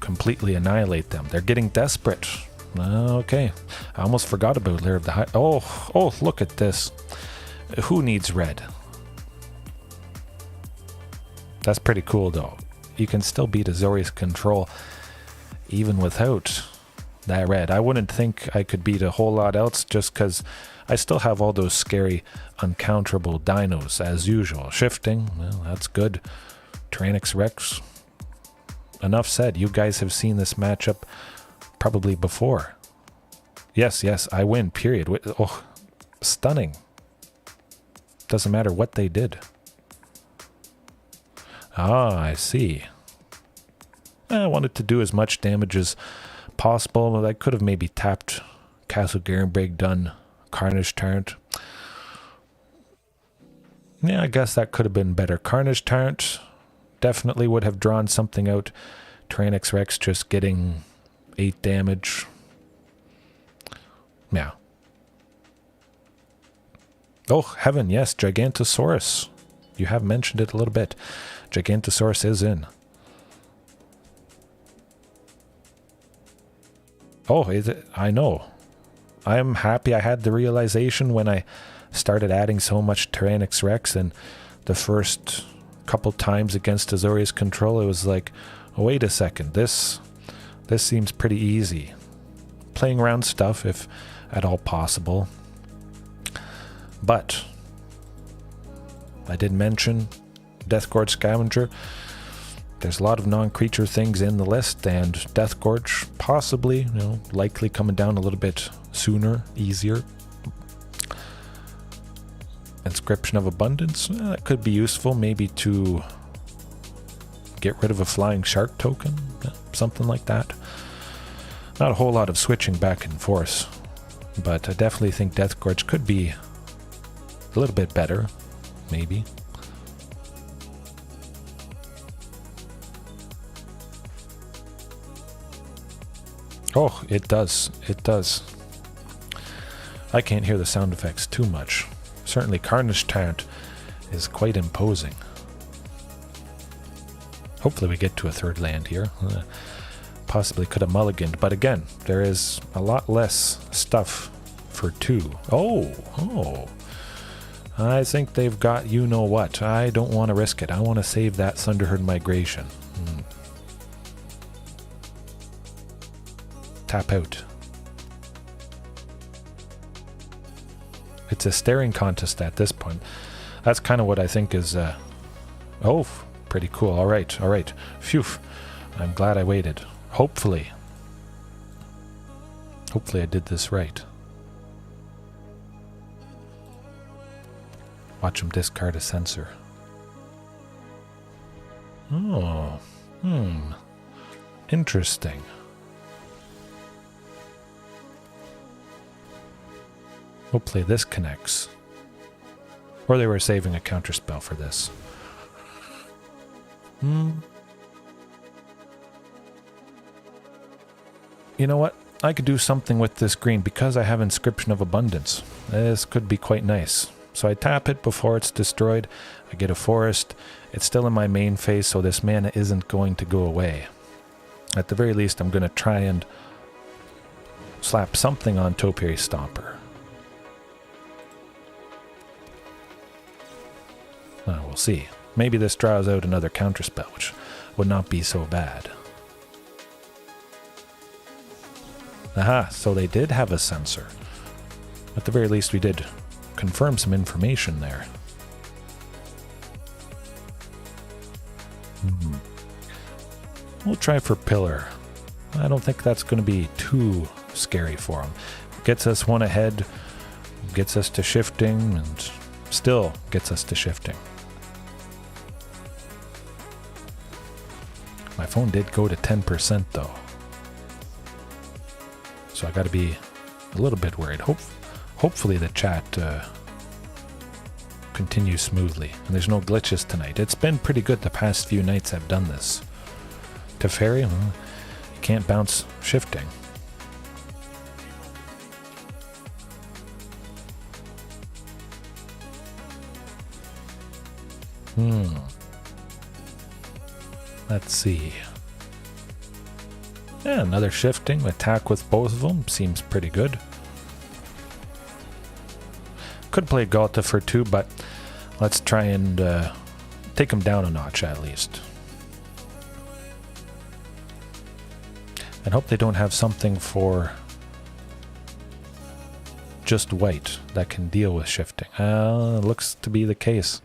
completely annihilate them. They're getting desperate. Okay. I almost forgot about Lair of the Hydra. Oh, look at this. Who needs red? That's pretty cool, though. You can still beat Azorius Control even without that red. I wouldn't think I could beat a whole lot else, just because I still have all those scary, uncounterable dinos, as usual. Shifting, well, that's good. Tranix Rex. Enough said. You guys have seen this matchup probably before. Yes, I win, period. Oh, stunning. Doesn't matter what they did. Ah, I see. I wanted to do as much damage as possible, but I could have maybe tapped Castle Garenbrig, done Carnage Tyrant. Yeah, I guess that could have been better. Carnage Tyrant definitely would have drawn something out. Tranix Rex just getting 8 damage. Yeah. Oh, heaven, yes, Gigantosaurus. You have mentioned it a little bit. Gigantosaurus is in. Oh, is it? I know. I'm happy I had the realization when I started adding so much Tranix Rex, and the first couple times against Azorius Control, it was like, oh, wait a second, this seems pretty easy. playing around stuff if at all possible. But I did mention Deathgorge Scavenger. There's a lot of non-creature things in the list, and Deathgorge possibly, likely coming down a little bit sooner, easier. Inscription of Abundance, that could be useful, maybe to get rid of a flying shark token, something like that. Not a whole lot of switching back and forth, but I definitely think Deathgorge could be a little bit better, maybe. Oh, it does. It does. I can't hear the sound effects too much. Certainly Carnage Taunt is quite imposing. Hopefully we get to a third land here. Possibly could have mulliganed, but again, there is a lot less stuff for 2. Oh. I think they've got you-know-what. I don't want to risk it. I want to save that Thunderherd Migration. Tap out. It's a staring contest at this point. That's kind of what I think is... oh, pretty cool. All right. Phew. I'm glad I waited. Hopefully I did this right. Watch him discard a sensor. Oh. Interesting. Hopefully this connects. Or they were saving a counterspell for this. You know what? I could do something with this green because I have Inscription of Abundance. This could be quite nice. So I tap it before it's destroyed. I get a forest. It's still in my main phase, so this mana isn't going to go away. At the very least, I'm going to try and slap something on Topiary Stomper. We'll see. Maybe this draws out another counterspell, which would not be so bad. Aha, so they did have a sensor. At the very least, we did confirm some information there. We'll try for Pillar. I don't think that's going to be too scary for him. Gets us one ahead, gets us to shifting, and still gets us to shifting. My phone did go to 10% though. So I got to be a little bit worried. Hopefully the chat continues smoothly. And there's no glitches tonight. It's been pretty good the past few nights I've done this. Teferi, you can't bounce shifting. Let's see. Yeah, another shifting. Attack with both of them. Seems pretty good. Could play Galta for 2, but let's try and take him down a notch at least. And hope they don't have something for just white that can deal with shifting. Looks to be the case.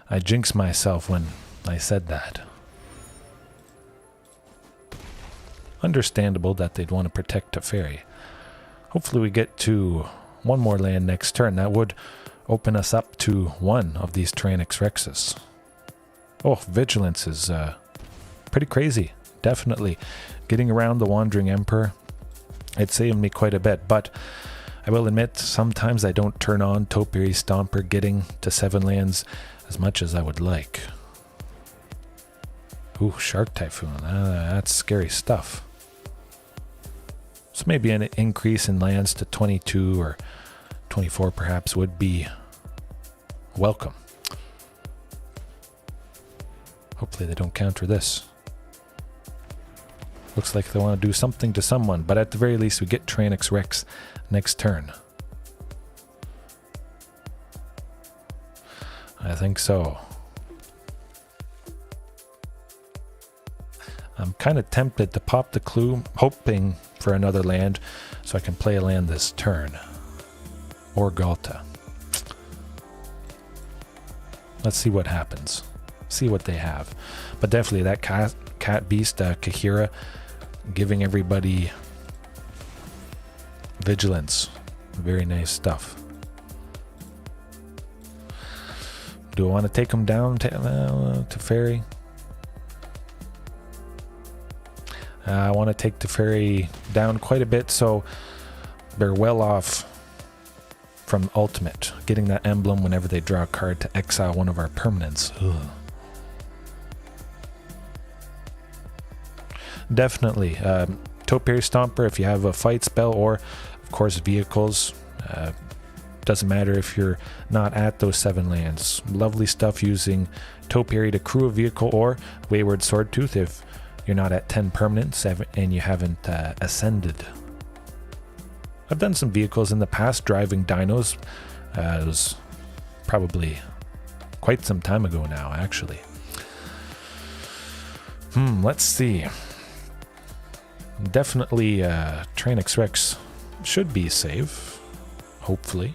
I jinxed myself when I said that. Understandable that they'd want to protect Teferi. Hopefully we get to one more land next turn. That would open us up to one of these Tyrannix Rexes. Oh, Vigilance is pretty crazy. Definitely. Getting around the Wandering Emperor, it saved me quite a bit. But I will admit, sometimes I don't turn on Topiary Stomper getting to 7 lands as much as I would like. Ooh, Shark Typhoon. That's scary stuff. So maybe an increase in lands to 22 or 24 perhaps would be welcome. Hopefully they don't counter this. Looks like they want to do something to someone, but at the very least we get Tyrannix Rex next turn. I think so. I'm kind of tempted to pop the clue, hoping for another land, So I can play a land this turn. Or Galta. Let's see what happens. See what they have. But definitely that cat beast, Kahira, giving everybody vigilance. Very nice stuff. Do I want to take him down to Fairy? I want to take the Fairy down quite a bit, so they're well off from Ultimate. Getting that emblem whenever they draw a card to exile one of our permanents. Ugh. Definitely. Topiary Stomper, if you have a fight spell, or of course vehicles. Doesn't matter if you're not at those 7 lands. Lovely stuff using Topiary to crew a vehicle, or Wayward Swordtooth if you're not at 10 permanents and you haven't ascended. I've done some vehicles in the past driving dinos. It was probably quite some time ago now, actually. Let's see. Definitely Tranix Rex should be safe, hopefully.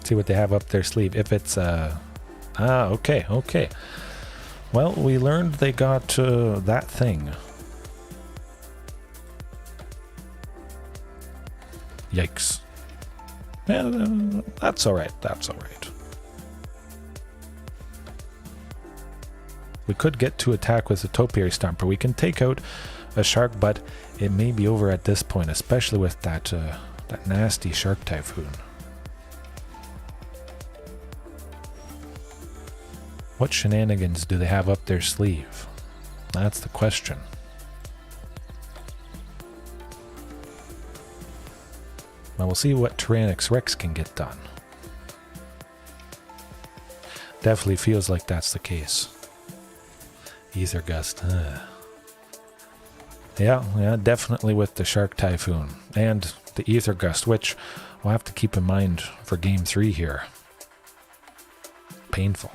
See what they have up their sleeve. If it's okay. Well, we learned they got that thing. Yikes. Yeah, that's alright, that's alright. We could get to attack with the Topiary Stomper. We can take out a shark, but it may be over at this point, especially with that nasty Shark Typhoon. What shenanigans do they have up their sleeve? That's the question. Well, we'll see what Tyrannosaurus Rex can get done. Definitely feels like that's the case. Ether Gust. Yeah, definitely with the Shark Typhoon and the Ether Gust, which we'll have to keep in mind for Game 3 here. Painful.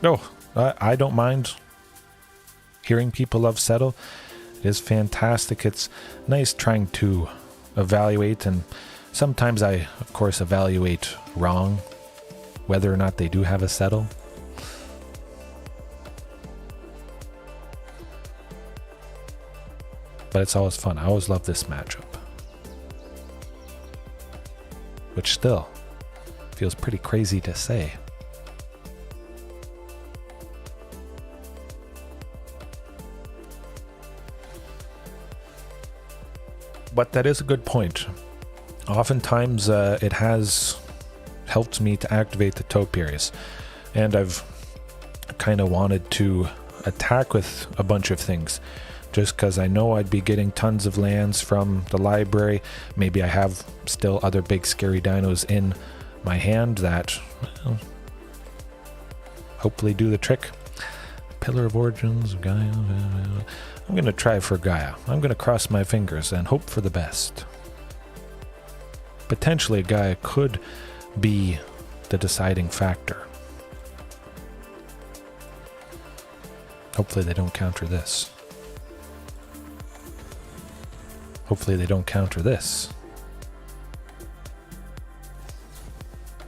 No, I don't mind hearing people love Settle. It is fantastic. It's nice trying to evaluate, and sometimes I, of course, evaluate wrong whether or not they do have a Settle. But it's always fun. I always love this matchup. Which still feels pretty crazy to say. But that is a good point. Oftentimes it has helped me to activate the Topiaries, and I've kind of wanted to attack with a bunch of things just because I know I'd be getting tons of lands from the library. Maybe I have still other big scary dinos in my hand that, well, hopefully do the trick. Pillar of Origins, Gaia. I'm going to try for Gaia. I'm going to cross my fingers and hope for the best. Potentially Gaia could be the deciding factor. Hopefully they don't counter this. Hopefully they don't counter this.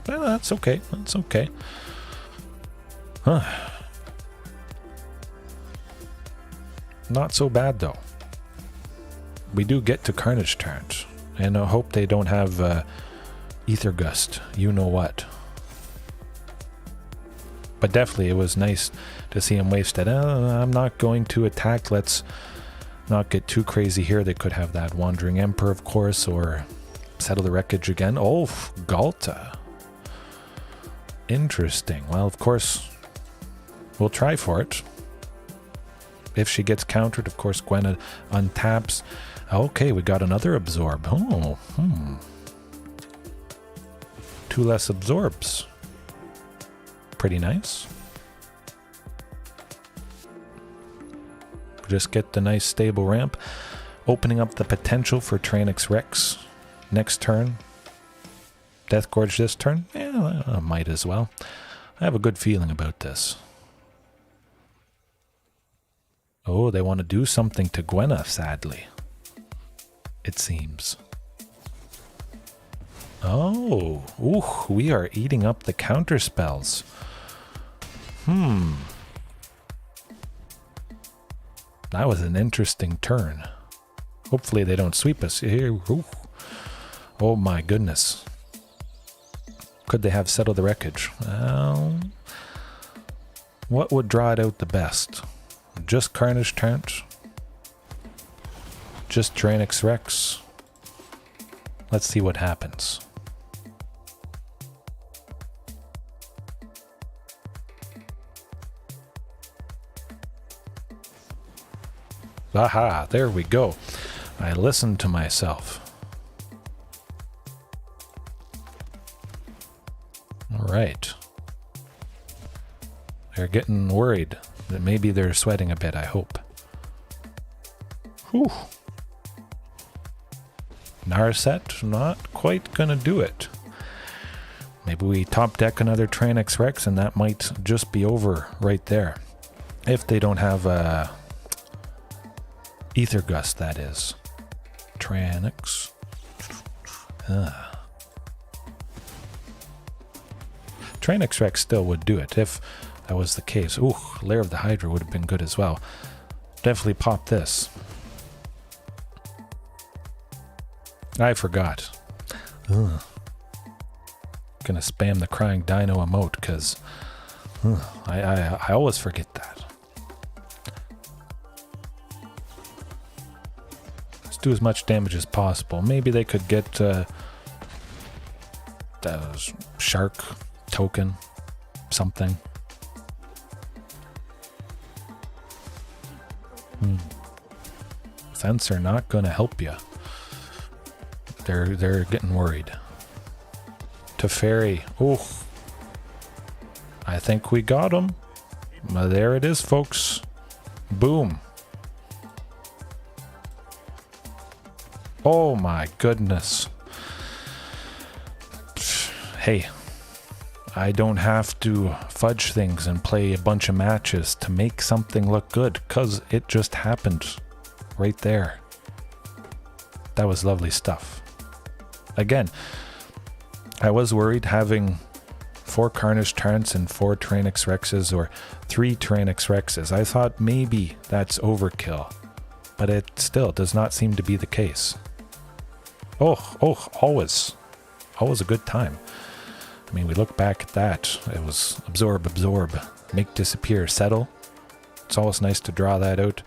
Well, that's okay. That's okay. Huh. Not so bad though. We do get to Carnage turns, and I hope they don't have Ether Gust. You know what? But definitely, it was nice to see him wasted. I'm not going to attack. Let's not get too crazy here. They could have that Wandering Emperor, of course, or Settle the Wreckage again. Oh, Galta. Interesting. Well, of course, we'll try for it. If she gets countered, of course, Gwen untaps. Okay, we got another Absorb. Oh, 2 less Absorbs. Pretty nice. Just get the nice stable ramp, opening up the potential for Tyrannosaurus Rex next turn. Death Gorge this turn? Yeah, Well, I might as well. I have a good feeling about this. Oh, they want to do something to Gwenna, sadly. It seems. Oh, ooh, we are eating up the counter spells. That was an interesting turn. Hopefully they don't sweep us here. Ooh. Oh my goodness. Could they have settled the wreckage? What would draw it out the best? Just Carnage Trench? Just Tyrannosaurus Rex? Let's see what happens. Aha, there we go. I listened to myself. All right. They're getting worried that maybe they're sweating a bit, I hope. Whew. Narset, not quite gonna do it. Maybe we top deck another Tyrannosaurus Rex and that might just be over right there. If they don't have a Ether Gust, that is. Tyrannosaurus. Tyrannosaurus Rex still would do it if that was the case. Ooh, Lair of the Hydra would have been good as well. Definitely pop this. I forgot. Gonna spam the Crying Dino emote because I always forget that. Let's do as much damage as possible. Maybe they could get the shark token, something. Sensor not gonna help you. They're getting worried. Teferi. Oh, I think we got him. There it is, folks. Boom. Oh my goodness. Hey, I don't have to fudge things and play a bunch of matches to make something look good, because it just happened right there. That was lovely stuff. Again, I was worried having 4 Carnage Tyrants and 4 Tyrannosaurus Rexes or 3 Tyrannosaurus Rexes. I thought maybe that's overkill, but it still does not seem to be the case. Oh, always a good time. I mean, we look back at that. It was absorb, make disappear, settle. It's always nice to draw that out.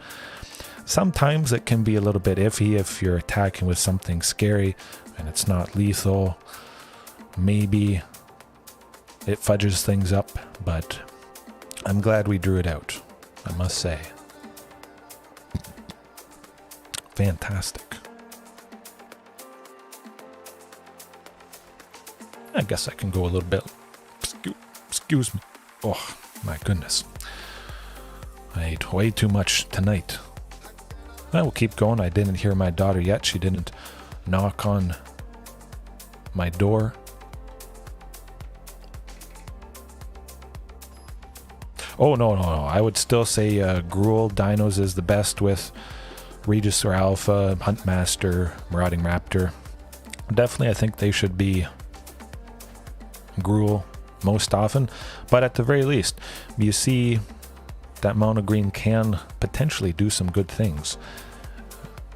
Sometimes it can be a little bit iffy if you're attacking with something scary and it's not lethal. Maybe it fudges things up, but I'm glad we drew it out, I must say. Fantastic. I guess I can go a little bit. Excuse me. Oh, my goodness. I ate way too much tonight. I will keep going. I didn't hear my daughter yet. She didn't knock on my door. Oh, no. I would still say Gruul Dinos is the best with Regisaur Alpha, Huntmaster, Marauding Raptor. Definitely, I think they should be Gruul most often, but at the very least, you see that Mono Green can potentially do some good things.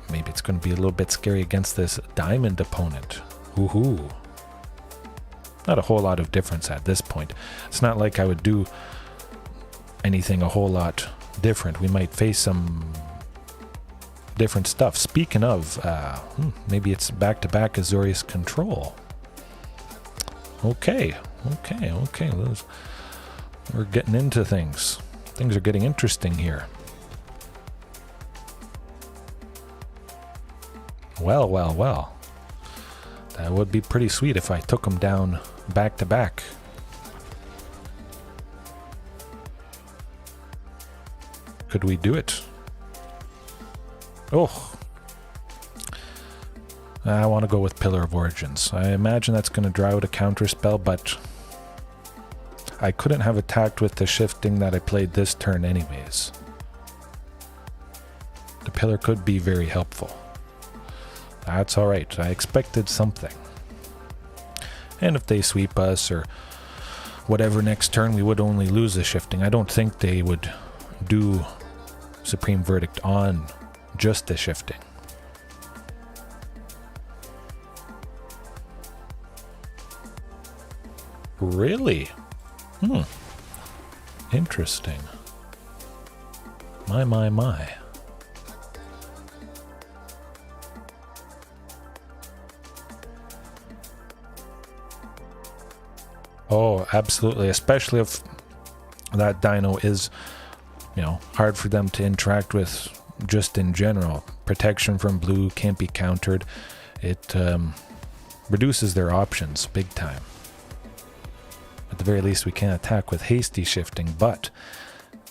Maybe it's going to be a little bit scary against this Diamond opponent. Woohoo! Not a whole lot of difference at this point. It's not like I would do anything a whole lot different. We might face some different stuff. Speaking of, maybe it's back-to-back Azorius Control. Okay. We're getting into things. Things are getting interesting here. Well. That would be pretty sweet if I took them down back to back. Could we do it? Oh. I want to go with Pillar of Origins. I imagine that's going to draw out a counter spell, but I couldn't have attacked with the shifting that I played this turn anyways. The pillar could be very helpful. That's alright, I expected something. And if they sweep us or whatever next turn, we would only lose the shifting. I don't think they would do Supreme Verdict on just the shifting. Really? Interesting. My. Oh, absolutely. Especially if that dino is, you know, hard for them to interact with just in general. Protection from blue can't be countered. It reduces their options big time. At the very least, we can attack with hasty shifting, but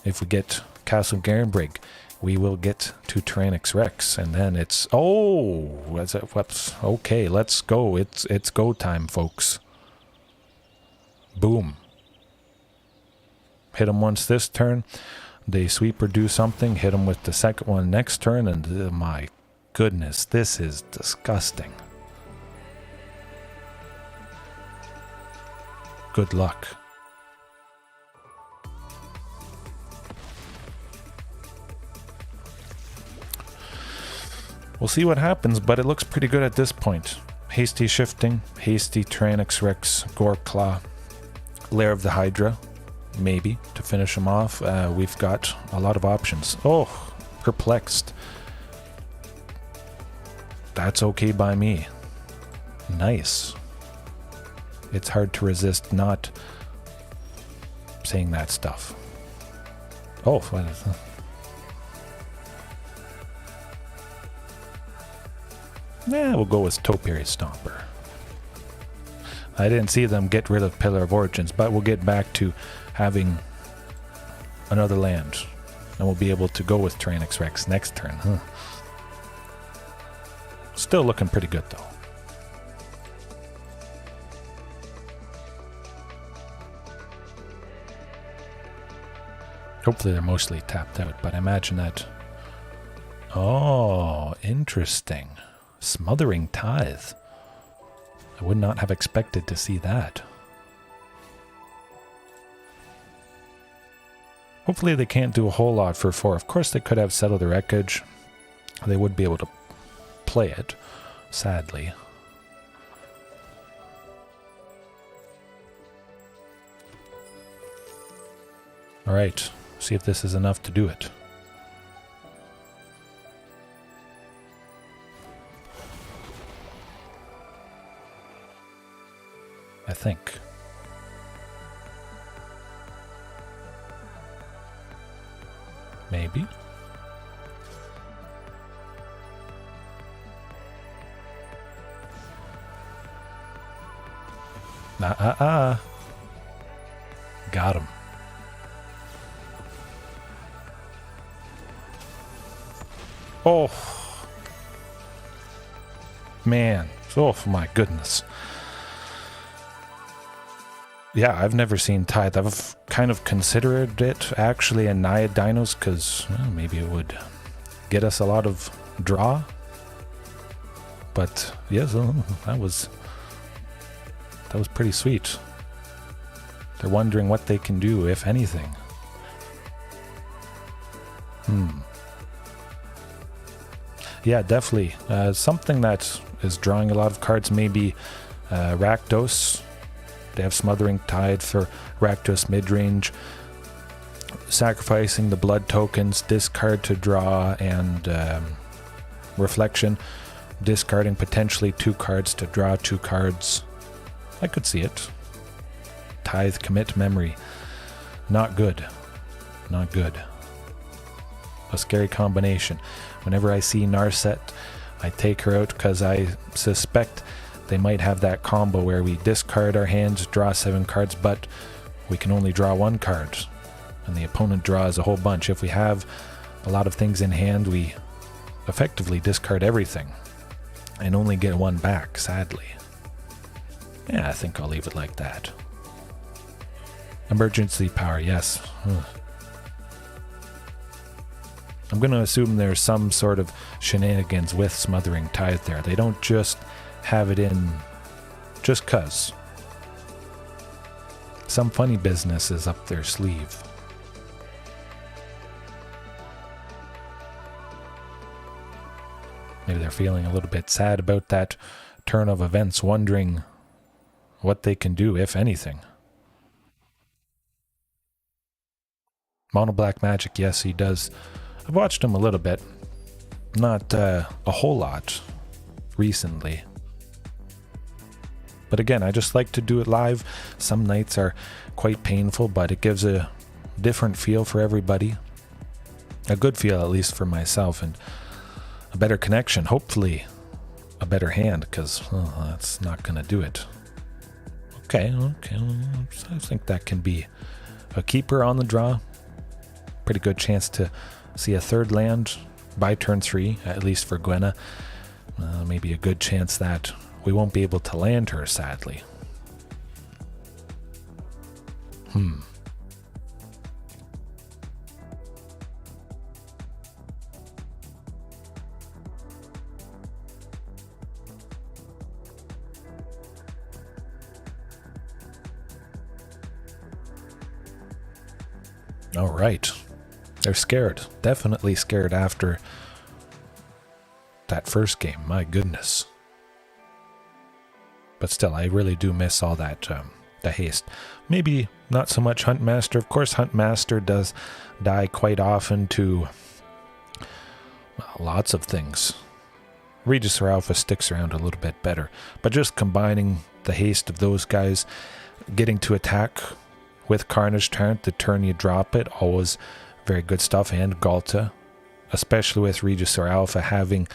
if we get Castle Garenbrig, we will get to Tyrannix Rex, and then it's... Oh! Okay, let's go. It's go time, folks. Boom. Hit them once this turn. They sweep or do something. Hit them with the second one next turn, and my goodness, this is disgusting. Good luck. We'll see what happens, but it looks pretty good at this point. Hasty shifting, hasty Tyrannix Rex, Goreclaw, Lair of the Hydra, maybe, to finish them off. We've got a lot of options. Oh, perplexed. That's okay by me. Nice. It's hard to resist not saying that stuff. Oh, what is that? Yeah, we'll go with Topiary Stomper. I didn't see them get rid of Pillar of Origins, but we'll get back to having another land. And we'll be able to go with Tyrannix Rex next turn. Still looking pretty good, though. Hopefully they're mostly tapped out, but I imagine that... Oh, interesting. Smothering Tithe. I would not have expected to see that. Hopefully they can't do a whole lot for 4. Of course they could have Settle the Wreckage. They would be able to play it, sadly. Alright, see if this is enough to do it. I think. Maybe. Got him. Oh. Man. Oh, my goodness. Yeah, I've never seen Tithe. I've kind of considered it actually in Naiad Dinos because maybe it would get us a lot of draw. But yes, that was pretty sweet. They're wondering what they can do, if anything. Yeah, definitely. Something that is drawing a lot of cards, maybe Rakdos. They have Smothering Tithe for Rakdos Midrange. Sacrificing the blood tokens, discard to draw, and Reflection. Discarding potentially 2 cards to draw 2 cards. I could see it. Tithe, Commit Memory. Not good. Not good. A scary combination. Whenever I see Narset, I take her out because I suspect they might have that combo where we discard our hands, draw 7 cards, but we can only draw 1 card. And the opponent draws a whole bunch. If we have a lot of things in hand, we effectively discard everything. And only get 1 back, sadly. Yeah, I think I'll leave it like that. Emergency power, yes. I'm going to assume there's some sort of shenanigans with Smothering Tithe there. They don't just have it in just 'cause. Some funny business is up their sleeve. Maybe they're feeling a little bit sad about that turn of events, wondering what they can do, if anything. Mono Black Magic, yes, he does. I've watched him a little bit. Not a whole lot recently. But again, I just like to do it live. Some nights are quite painful, but it gives a different feel for everybody. A good feel, at least for myself, and a better connection. Hopefully, a better hand, because that's not going to do it. Okay. I think that can be a keeper on the draw. Pretty good chance to see a third land by turn 3, at least for Gwenna. Maybe a good chance that we won't be able to land her, sadly. All right. They're scared. Definitely scared after that first game. My goodness. But still, I really do miss all that, the haste. Maybe not so much Huntmaster. Of course, Huntmaster does die quite often to lots of things. Regisaur Alpha sticks around a little bit better. But just combining the haste of those guys, getting to attack with Carnage Tyrant the turn you drop it, always very good stuff. And Galta, especially with Regisaur Alpha having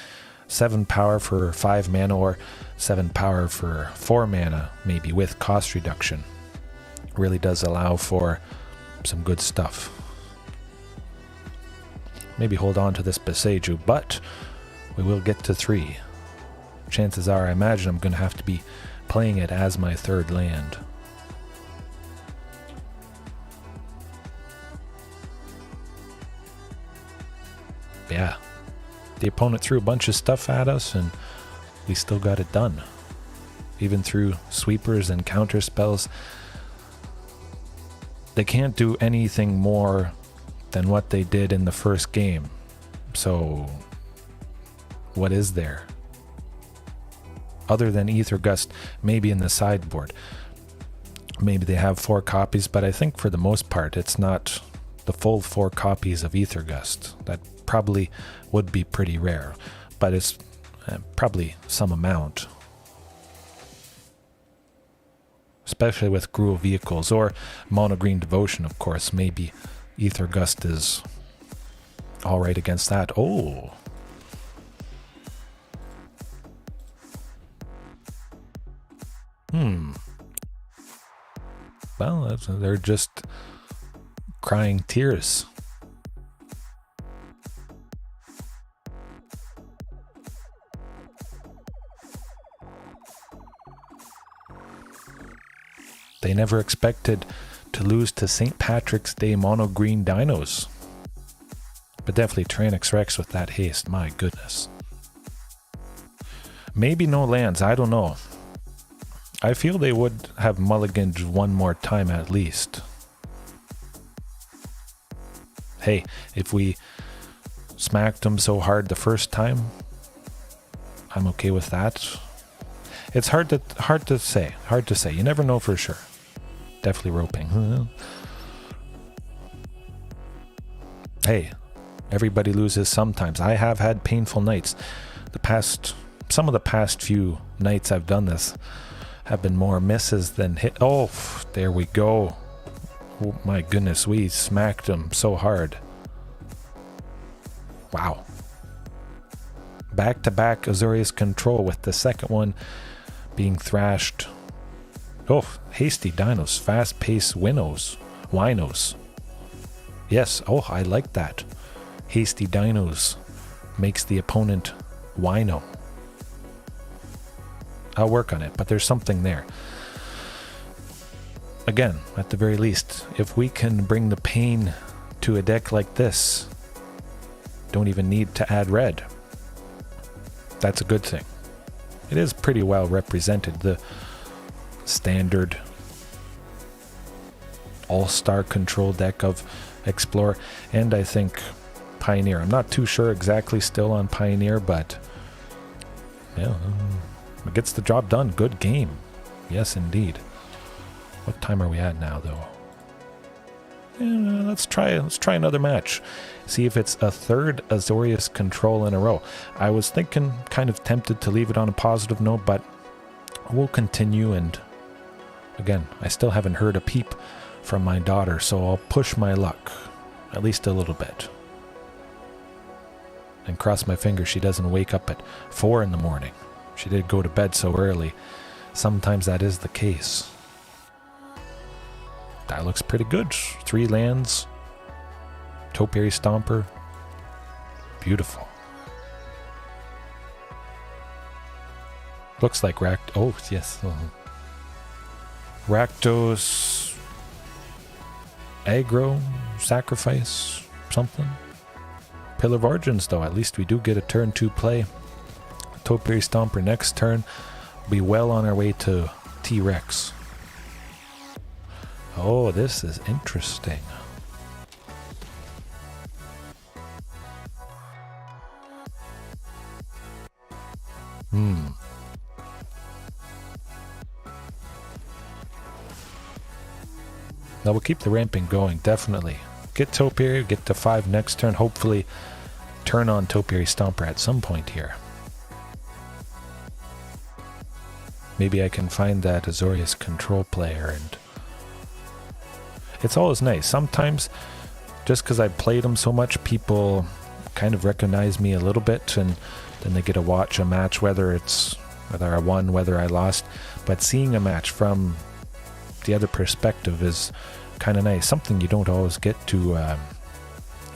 7 power for 5 mana or 7 power for 4 mana, maybe with cost reduction, really does allow for some good stuff. Maybe hold on to this Beseju, but we will get to 3. Chances are, I imagine I'm going to have to be playing it as my third land. Yeah. The opponent threw a bunch of stuff at us, and we still got it done. Even through sweepers and counter spells, they can't do anything more than what they did in the first game. So, what is there? Other than Aether Gust, maybe in the sideboard. Maybe they have 4 copies, but I think for the most part, it's not the full 4 copies of Aether Gust. That probably would be pretty rare, but it's probably some amount. Especially with Gruul vehicles or Mono Green Devotion, of course. Maybe Aether Gust is alright against that. Oh! Well, they're just crying tears. They never expected to lose to St. Patrick's Day Mono Green Dinos. But definitely Tyrannix Rex with that haste, my goodness. Maybe no lands, I don't know. I feel they would have mulliganed one more time at least. Hey, if we smacked them so hard the first time, I'm okay with that. It's hard to say. You never know for sure. Definitely roping. Hey, everybody loses sometimes. I have had painful nights. Some of the past few nights I've done this have been more misses than hit. Oh, there we go. Oh my goodness, we smacked him so hard. Wow. Back-to-back Azorius Control with the second one being thrashed. Oh, hasty dinos, fast-paced winos. Yes, oh, I like that. Hasty dinos makes the opponent wino. I'll work on it, but there's something there. again, at the very least, if we can bring the pain to a deck like this, don't even need to add red. That's a good thing. It is pretty well represented. The standard all-star control deck of Explorer, and I think Pioneer. I'm not too sure exactly still on Pioneer, but yeah, it gets the job done. Good game. Yes, indeed. What time are we at now, though? Let's try another match. See if it's a third Azorius Control in a row. I was thinking, kind of tempted to leave it on a positive note, but we'll continue. And again, I still haven't heard a peep from my daughter, so I'll push my luck at least a little bit and cross my fingers she doesn't wake up at 4 in the morning. She did go to bed so early. Sometimes that is the case. That looks pretty good. 3 lands. Topiary Stomper. Beautiful. Looks like oh, yes. Rakdos. Aggro. Sacrifice. Something. Pillar of Origins, though. At least we do get a turn 2 play. Topiary Stomper next turn. Be well on our way to T-Rex. Oh, this is interesting. Now we'll keep the ramping going, definitely. Get Topiary, get to 5 next turn. Hopefully turn on Topiary Stomper at some point here. Maybe I can find that Azorius Control player, and it's always nice. Sometimes, just because I've played them so much, people kind of recognize me a little bit, and then they get to watch a match, whether I won, whether I lost. But seeing a match from the other perspective is kind of nice. Something you don't always get to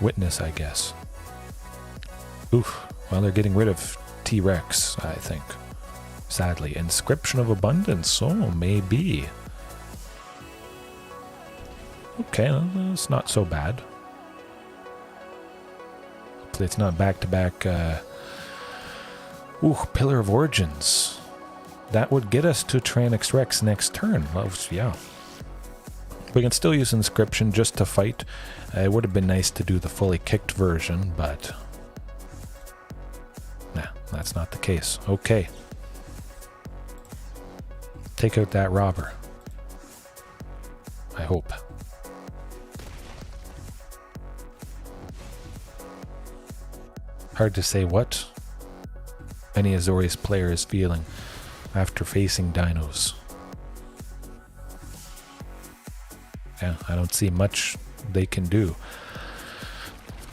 witness, I guess. Oof. Well, they're getting rid of T-Rex, I think. Sadly. Inscription of Abundance. Oh, maybe. Okay, it's not so bad. Hopefully it's not back-to-back... Pillar of Origins. That would get us to Tyrannosaurus Rex next turn. Well, yeah. We can still use Inscription just to fight. It would have been nice to do the fully kicked version, but... nah, that's not the case. Okay. Take out that robber. I hope. Hard to say what any Azorius player is feeling after facing dinos. Yeah, I don't see much they can do.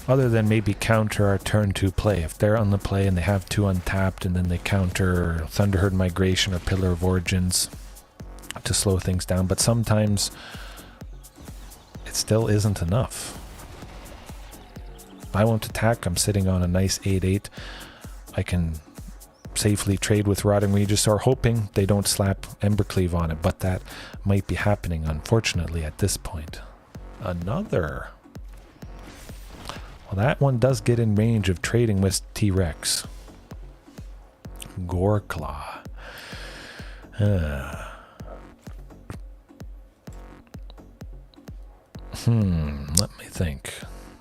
Other than maybe counter our turn 2 play. If they're on the play and they have 2 untapped and then they counter Thunderherd Migration or Pillar of Origins to slow things down. But sometimes it still isn't enough. I won't attack. I'm sitting on a nice 8/8. I can safely trade with Rotting Regisaur, hoping they don't slap Embercleave on it, but that might be happening, unfortunately, at this point. Another. Well, that one does get in range of trading with T-Rex. Goreclaw. Let me think.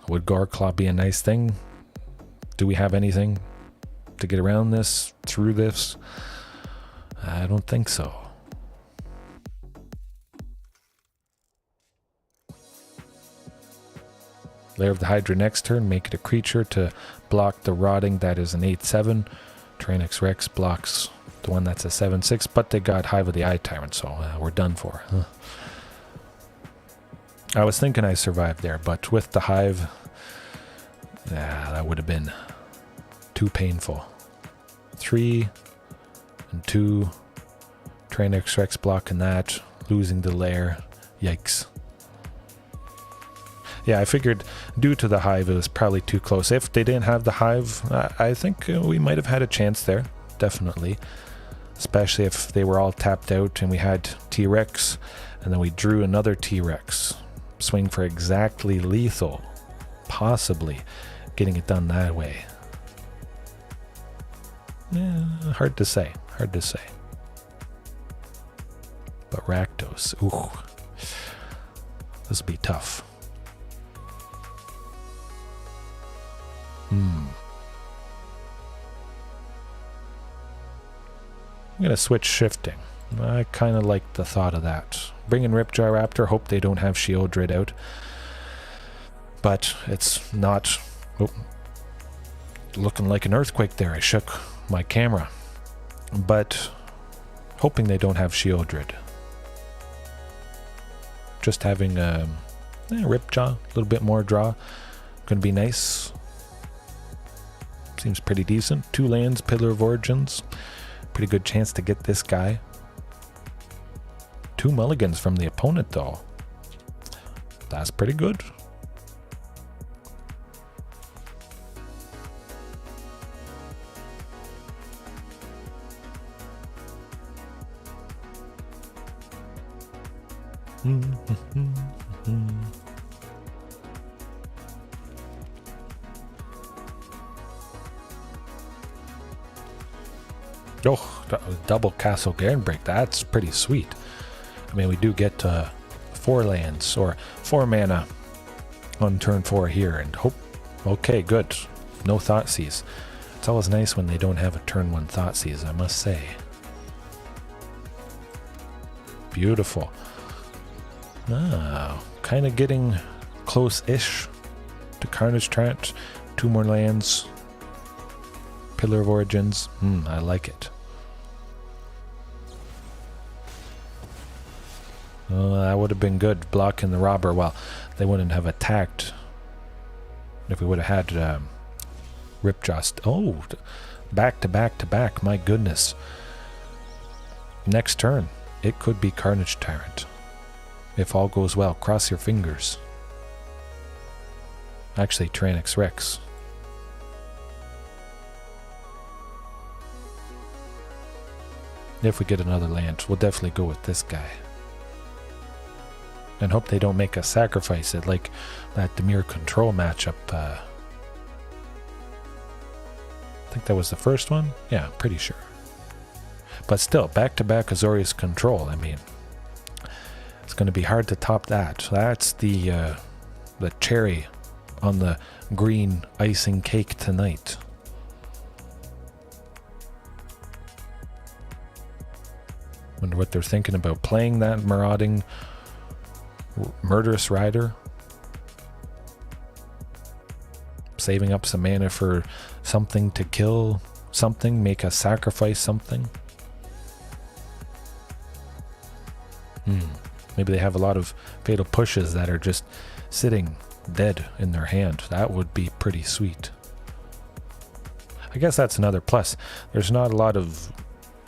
Would Goreclaw be a nice thing? Do we have anything to get around this, through this? I don't think so. Lair of the Hydra next turn, make it a creature to block the Rotting. That is an 8/7. Tyrannosaurus Rex blocks the one that's a 7/6, but they got Hive of the Eye Tyrant, so we're done for. I was thinking I survived there, but with the Hive, that would have been too painful. 3 and 2. Tyrannosaurus Rex blocking that, losing the lair. Yikes. Yeah, I figured due to the Hive, it was probably too close. If they didn't have the Hive, I think we might have had a chance there. Definitely. Especially if they were all tapped out and we had T-Rex. And then we drew another T-Rex. Swing for exactly lethal. Possibly getting it done that way. Yeah, hard to say. Hard to say. But Rakdos, ooh. This will be tough. I'm going to switch shifting. I kind of like the thought of that. Bring in Ripjaw Raptor, hope they don't have Shieldred out. But it's not... Oh, looking like an earthquake there. I shook my camera. But hoping they don't have Shieldred. Just having Ripjaw, a little bit more draw. Going to be nice. Seems pretty decent. 2 lands, Pillar of Origins. Pretty good chance to get this guy. 2 mulligans from the opponent, though. That's pretty good. Oh, double Castle Garenbreak. That's pretty sweet. I mean, we do get 4 lands or 4 mana on turn 4 here, and hope. Okay, good. No Thoughtseize. It's always nice when they don't have a turn 1 Thoughtseize, I must say. Beautiful. Ah, kind of getting close-ish to Carnage Tyrant. 2 more lands. Pillar of Origins. I like it. That would have been good, blocking the robber. Well, they wouldn't have attacked if we would have had Ripjaw. Oh, back to back to back. My goodness. Next turn, it could be Carnage Tyrant. If all goes well, cross your fingers. Actually, Tyrannosaurus Rex. If we get another land, we'll definitely go with this guy. And hope they don't make us sacrifice it like that Dimir Control matchup. I think that was the first one? Yeah, pretty sure. But still, back-to-back Azorius Control. I mean, it's going to be hard to top that. That's the cherry on the green icing cake tonight. Wonder what they're thinking about playing that marauding Murderous Rider. Saving up some mana for something to kill something, make us sacrifice something. Maybe they have a lot of fatal pushes that are just sitting dead in their hand. That would be pretty sweet. I guess that's another plus. There's not a lot of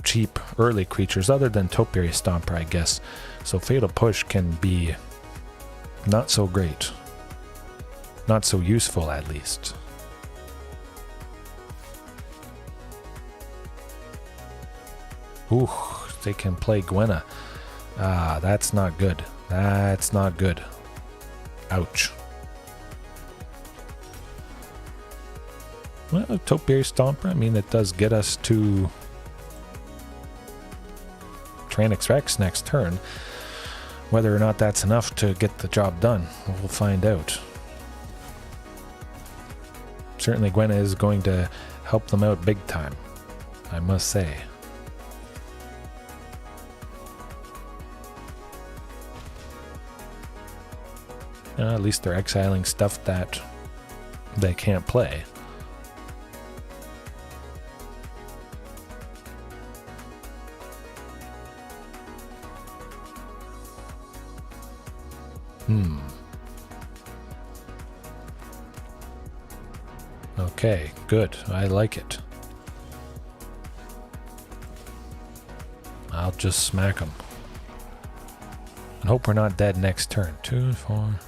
cheap early creatures other than Topiary Stomper, I guess. So fatal push can be not so great. Not so useful, at least. Ooh, they can play Gwenna. Ah, that's not good. That's not good. Ouch. Well, Topiary Stomper, I mean, it does get us to Tyrannosaurus Rex next turn. Whether or not that's enough to get the job done, we'll find out. Certainly Gwenna is going to help them out big time, I must say. At least they're exiling stuff that they can't play. Okay, good. I like it. I'll just smack them. And hope we're not dead next turn. 2, 4...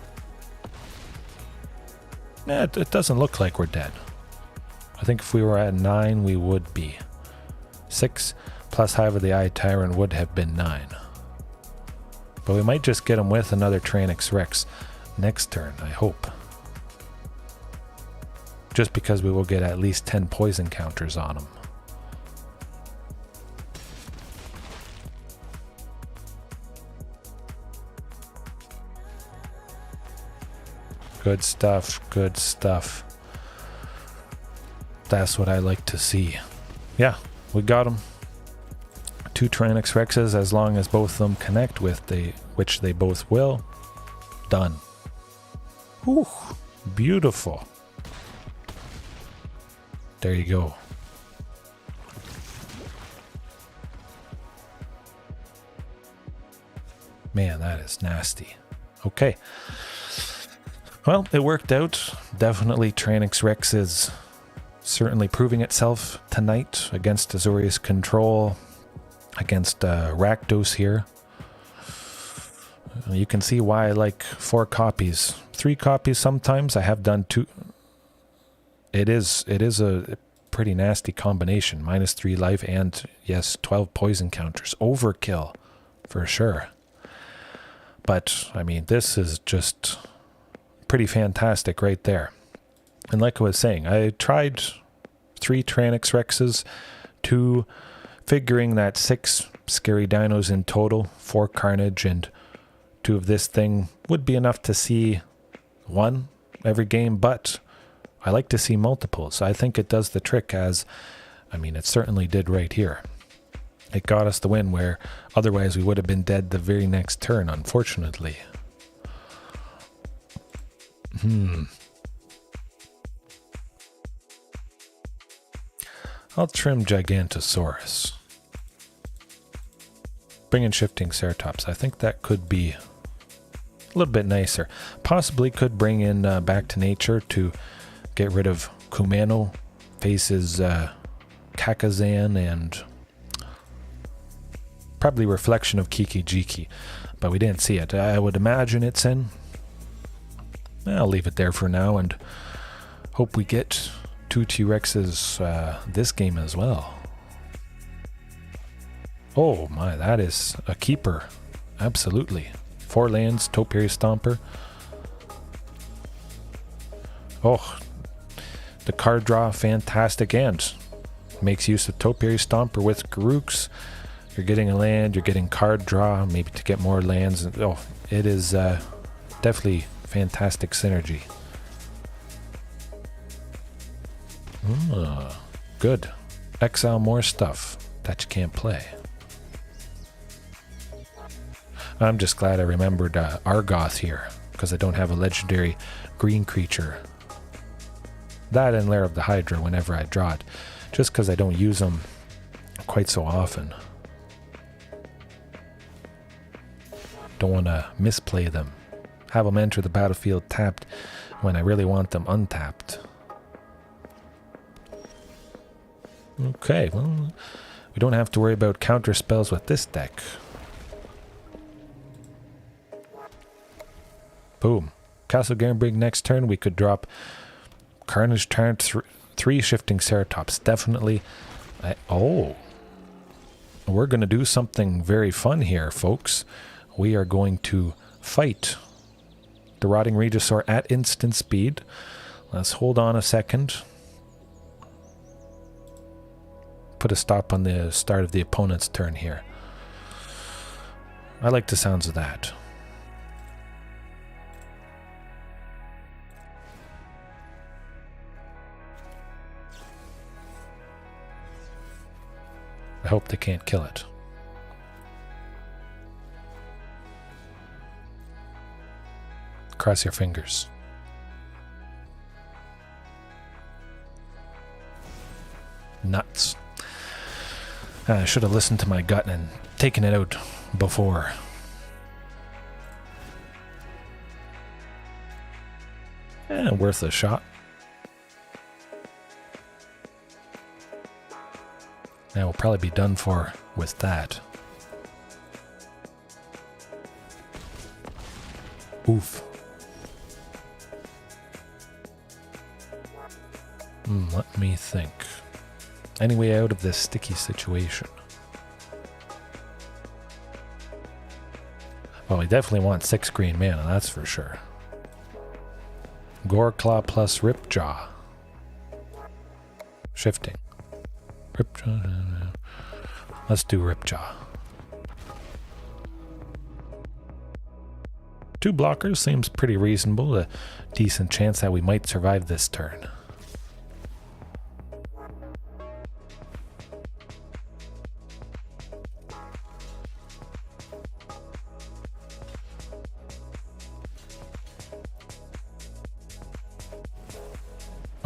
Nah, it doesn't look like we're dead. I think if we were at 9, we would be. 6 plus Hive of the Eye Tyrant would have been 9. But we might just get him with another Tyrannosaurus Rex next turn, I hope. Just because we will get at least 10 poison counters on him. Good stuff, good stuff. That's what I like to see. Yeah, we got them. 2 Tyrannosaurus Rexes, as long as both of them connect with which they both will. Done. Ooh, beautiful. There you go. Man, that is nasty. Okay. Well, it worked out. Definitely Tyrannosaurus Rex is certainly proving itself tonight against Azorius Control, against Rakdos here. You can see why I like 4 copies. 3 copies sometimes. I have done 2. It is a pretty nasty combination. -3 life and, yes, 12 poison counters. Overkill, for sure. But, I mean, this is just pretty fantastic right there. And like I was saying, I tried 3 Tyrannosaurus Rexes, 2 figuring that 6 scary dinos in total, 4 Carnage and 2 of this thing would be enough to see 1 every game, but I like to see multiples. I think it does the trick, as, I mean, it certainly did right here. It got us the win where otherwise we would have been dead the very next turn, unfortunately. I'll trim Gigantosaurus. Bring in Shifting Ceratops. I think that could be a little bit nicer. Possibly could bring in Back to Nature to get rid of Kumano, faces Kakazan, and probably Reflection of Kiki-Jiki. But we didn't see it. I would imagine it's in. I'll leave it there for now and hope we get 2 T-Rexes this game as well. Oh my, that is a keeper. Absolutely. 4 lands, Topiary Stomper. Oh, the card draw, fantastic, and makes use of Topiary Stomper with Garooks. You're getting a land, you're getting card draw, maybe to get more lands. Oh, it is definitely fantastic synergy. Good. Exile more stuff that you can't play. I'm just glad I remembered Argoth here, because I don't have a legendary green creature. That and Lair of the Hydra whenever I draw it, just because I don't use them quite so often. Don't want to misplay them. Have them enter the battlefield tapped when I really want them untapped. Okay, well, we don't have to worry about counter spells with this deck. Boom. Castle Garenbrig next turn, we could drop Carnage Tyrant 3 Shifting Ceratops. Definitely. Oh. We're going to do something very fun here, folks. We are going to fight the Rotting Regisaur at instant speed. Let's hold on a second. Put a stop on the start of the opponent's turn here. I like the sounds of that. I hope they can't kill it. Cross your fingers. Nuts. I should have listened to my gut and taken it out before. Worth a shot. Now we'll probably be done for with that. Oof. Let me think. Any way out of this sticky situation? Well, we definitely want 6 green mana, that's for sure. Goreclaw plus Ripjaw. Shifting. Ripjaw. Let's do Ripjaw. 2 blockers seems pretty reasonable. A decent chance that we might survive this turn.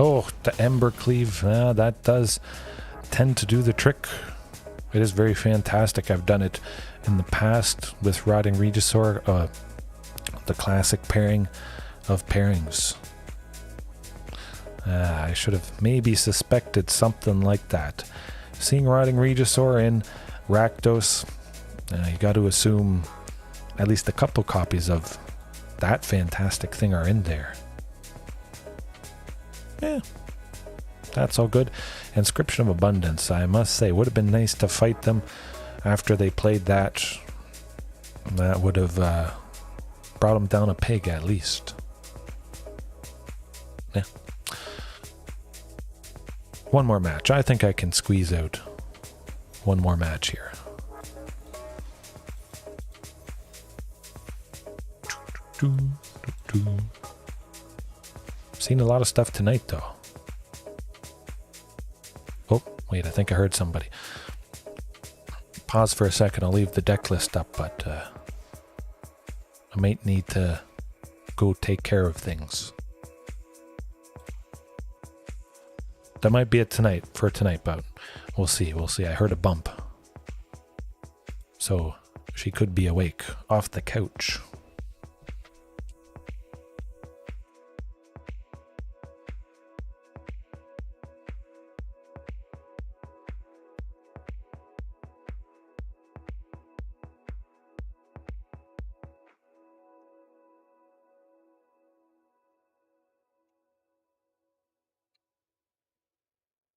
Oh, the Embercleave, that does tend to do the trick. It is very fantastic. I've done it in the past with Rotting Regisaur, the classic pairing of pairings. I should have maybe suspected something like that. Seeing Rotting Regisaur in Rakdos, you got to assume at least a couple copies of that fantastic thing are in there. Yeah, that's all good. Inscription of Abundance, I must say, would have been nice to fight them after they played that. That would have brought them down a peg at least. Yeah. One more match. I think I can squeeze out one more match here. Seen a lot of stuff tonight, though. Oh, wait, I think I heard somebody. Pause for a second, I'll leave the deck list up, but I might need to go take care of things. That might be it tonight, for tonight, but we'll see, we'll see. I heard a bump. So, she could be awake, off the couch.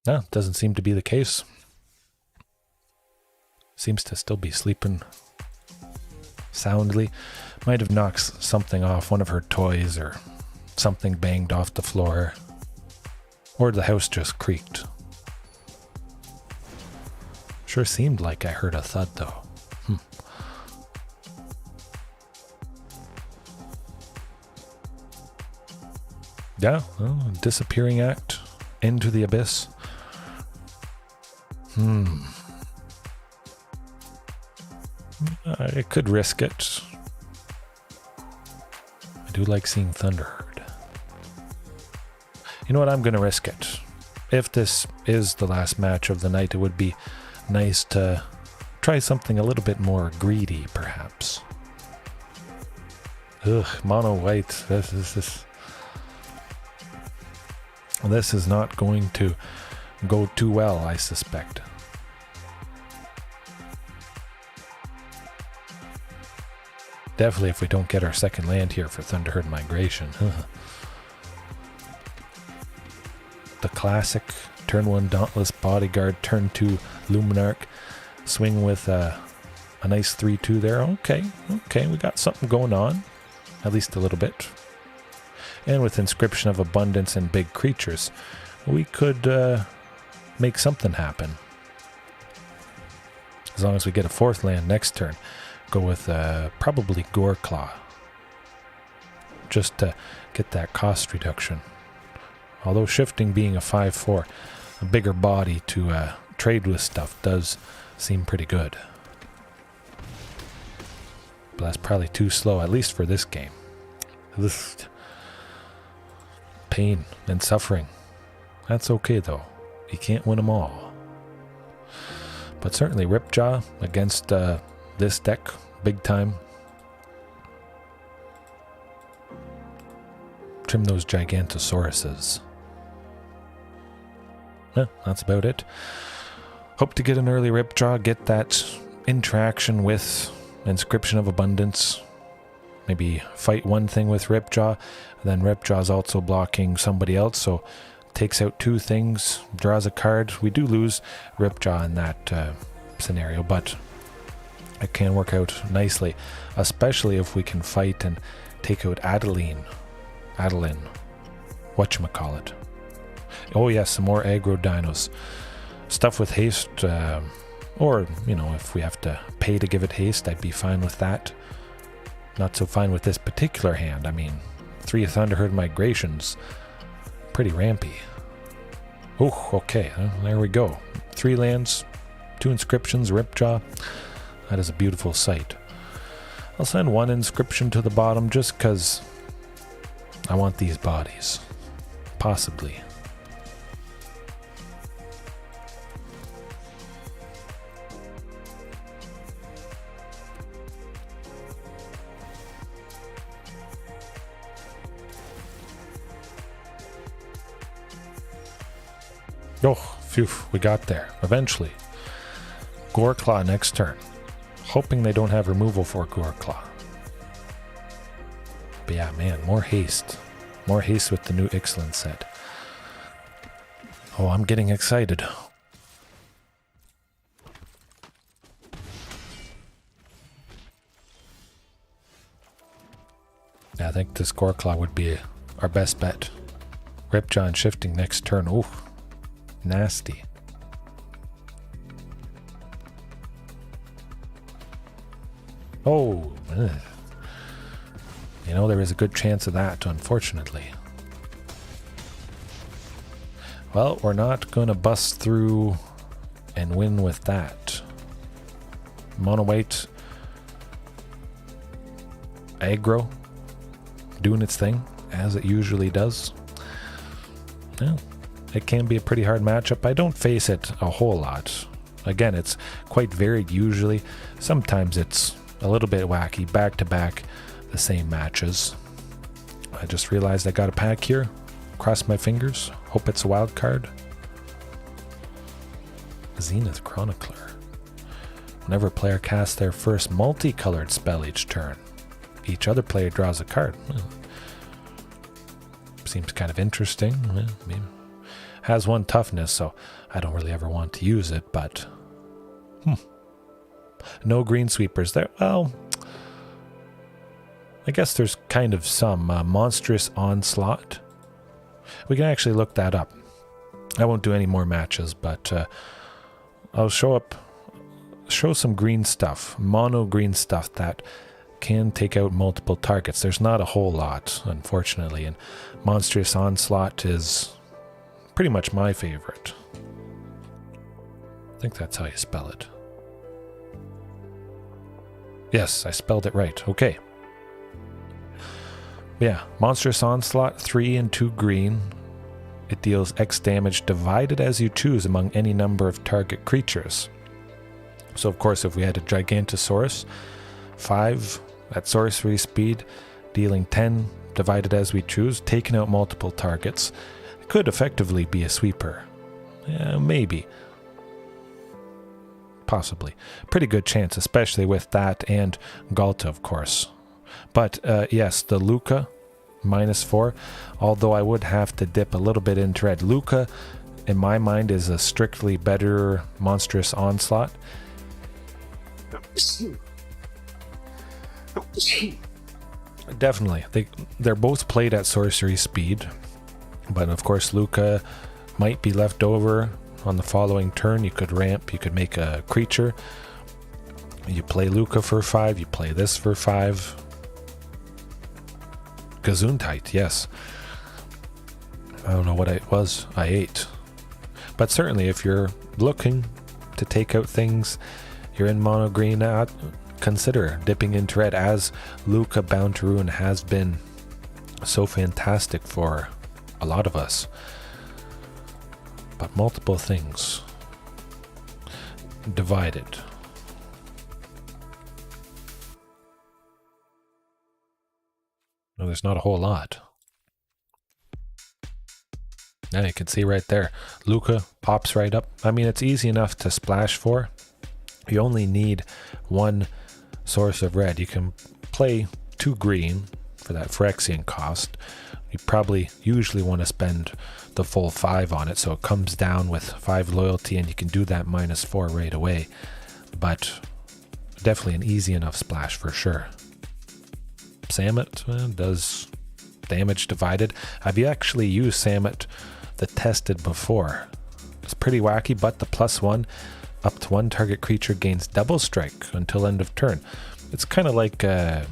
No, doesn't seem to be the case. Seems to still be sleeping soundly. Might have knocked something off, one of her toys, or something banged off the floor. Or the house just creaked. Sure seemed like I heard a thud, though. Yeah, well, disappearing act into the abyss. I could risk it. I do like seeing Thunderherd. You know what? I'm going to risk it. If this is the last match of the night, it would be nice to try something a little bit more greedy, perhaps. Ugh, mono white. This is not going to go too well, I suspect. Definitely if we don't get our second land here for Thunderherd Migration. The classic turn 1 Dauntless Bodyguard, turn 2 Luminarch, swing with a nice 3-2 there. Okay, we got something going on, at least a little bit. And with Inscription of Abundance and big creatures, we could make something happen. As long as we get a 4th land next turn. Go with probably Goreclaw, just to get that cost reduction. Although Shifting being a 5/4, a bigger body to trade with stuff does seem pretty good. But that's probably too slow, at least for this game. This pain and suffering. That's okay though. You can't win them all. But certainly Ripjaw against this deck, big time. Trim those Gigantosauruses. Yeah, that's about it. Hope to get an early Ripjaw, get that interaction with Inscription of Abundance. Maybe fight one thing with Ripjaw, then Ripjaw's also blocking somebody else, so takes out 2 things, draws a card. We do lose Ripjaw in that scenario, but It can work out nicely, especially if we can fight and take out Adeline, whatchamacallit. Oh yes, some more aggro dinos. Stuff with haste, or, you know, if we have to pay to give it haste, I'd be fine with that. Not so fine with this particular hand. I mean, 3 Thunderherd Migrations, pretty rampy. Oh, okay, there we go. 3 lands, 2 inscriptions, Ripjaw. That is a beautiful sight. I'll send 1 inscription to the bottom just because I want these bodies. Possibly. Oh, phew, we got there. Eventually. Goreclaw next turn. Hoping they don't have removal for Goreclaw. But yeah, man, more haste. More haste with the new Ixalan set. Oh, I'm getting excited. Yeah, I think this Goreclaw would be our best bet. Ripjaw and Shifting next turn. Ooh. Nasty. Oh, you know, there is a good chance of that, unfortunately. Well, we're not going to bust through and win with that. Mono white aggro doing its thing, as it usually does. Well, it can be a pretty hard matchup. I don't face it a whole lot. Again, it's quite varied usually. Sometimes it's a little bit wacky, back to back, the same matches. I just realized I got a pack here. Cross my fingers. Hope it's a wild card. Zenith Chronicler. Whenever a player casts their first multicolored spell each turn, each other player draws a card. Well, seems kind of interesting. Well, maybe. Has 1 toughness, so I don't really ever want to use it, but no green sweepers there. Well, I guess there's kind of some monstrous onslaught. We can actually look that up. I won't do any more matches, but I'll show some green stuff, mono green stuff that can take out multiple targets. There's not a whole lot, unfortunately, and monstrous onslaught is pretty much my favorite. I think that's how you spell it. Yes, I spelled it right. Okay. Yeah, Monstrous Onslaught, 3 and 2 green. It deals X damage divided as you choose among any number of target creatures. So of course, if we had a Gigantosaurus, 5 at sorcery speed, dealing 10 divided as we choose, taking out multiple targets, it could effectively be a sweeper. Yeah, maybe. Possibly. Pretty good chance, especially with that and Galta, of course. But yes, the Luca, -4, although I would have to dip a little bit into red. Luca, in my mind, is a strictly better Monstrous Onslaught. Definitely. They're both played at sorcery speed, but of course Luca might be left over on the following turn. You could ramp, you could make a creature. You play Luca for 5, you play this for 5. Gesundheit, yes. I don't know what it was I ate. But certainly if you're looking to take out things, you're in mono green, consider dipping into red, as Luca Bound to Ruin has been so fantastic for a lot of us. But multiple things. Divided. No, there's not a whole lot. Now you can see right there, Luca pops right up. I mean, it's easy enough to splash for. You only need 1 source of red. You can play 2 green for that Phyrexian cost. You probably usually want to spend the full 5 on it, so it comes down with 5 loyalty, and you can do that -4 right away. But Definitely an easy enough splash for sure. Samet does damage divided. I've actually used Samet the tested before. It's pretty wacky, but the +1 up to 1 target creature gains double strike until end of turn. It's kind of like an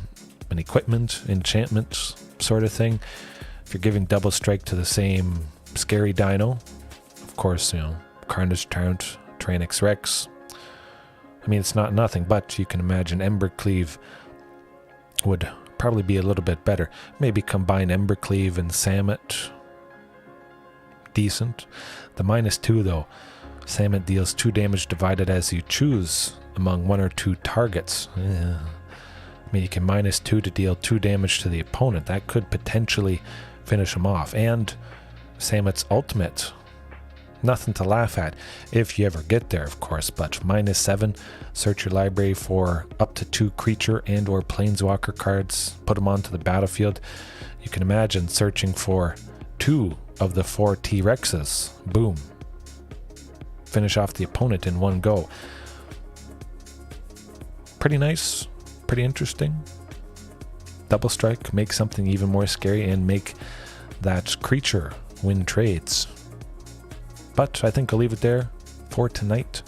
equipment, enchantment sort of thing. If you're giving double strike to the same scary dino, of course, Carnage Tyrant, Tyrannix Rex. I mean, it's not nothing, but you can imagine Embercleave would probably be a little bit better. Maybe combine Embercleave and Samet. Decent. The -2 though, Samet deals 2 damage divided as you choose among 1 or 2 targets. I mean, you can -2 to deal 2 damage to the opponent. That could potentially finish him off. And Samet's ultimate, nothing to laugh at if you ever get there, of course, but -7, search your library for up to 2 creature and or planeswalker cards, put them onto the battlefield. You can imagine searching for 2 of the 4 T-Rexes. Boom. Finish off the opponent in one go. Pretty nice, pretty interesting. Double strike, make something even more scary and make that creature win trades. But I think I'll leave it there for tonight.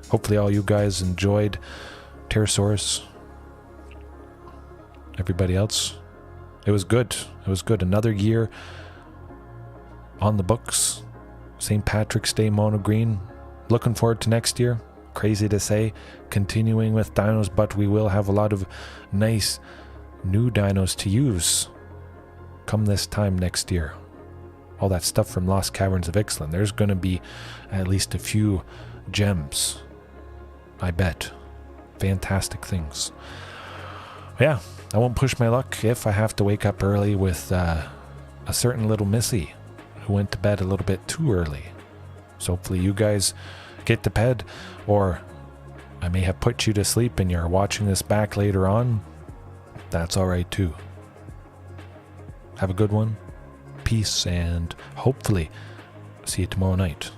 Hopefully all you guys enjoyed Pterosaurus. Everybody else, it was good. It was good. Another year on the books. St. Patrick's Day mono green. Looking forward to next year. Crazy to say. Continuing with dinos, but we will have a lot of nice new dinos to use come this time next year. All that stuff from Lost Caverns of Ixalan. There's going to be at least a few gems. I bet. Fantastic things. Yeah, I won't push my luck if I have to wake up early with a certain little Missy who went to bed a little bit too early. So hopefully you guys get to bed, or I may have put you to sleep and you're watching this back later on. That's alright too. Have a good one. Peace, and hopefully see you tomorrow night.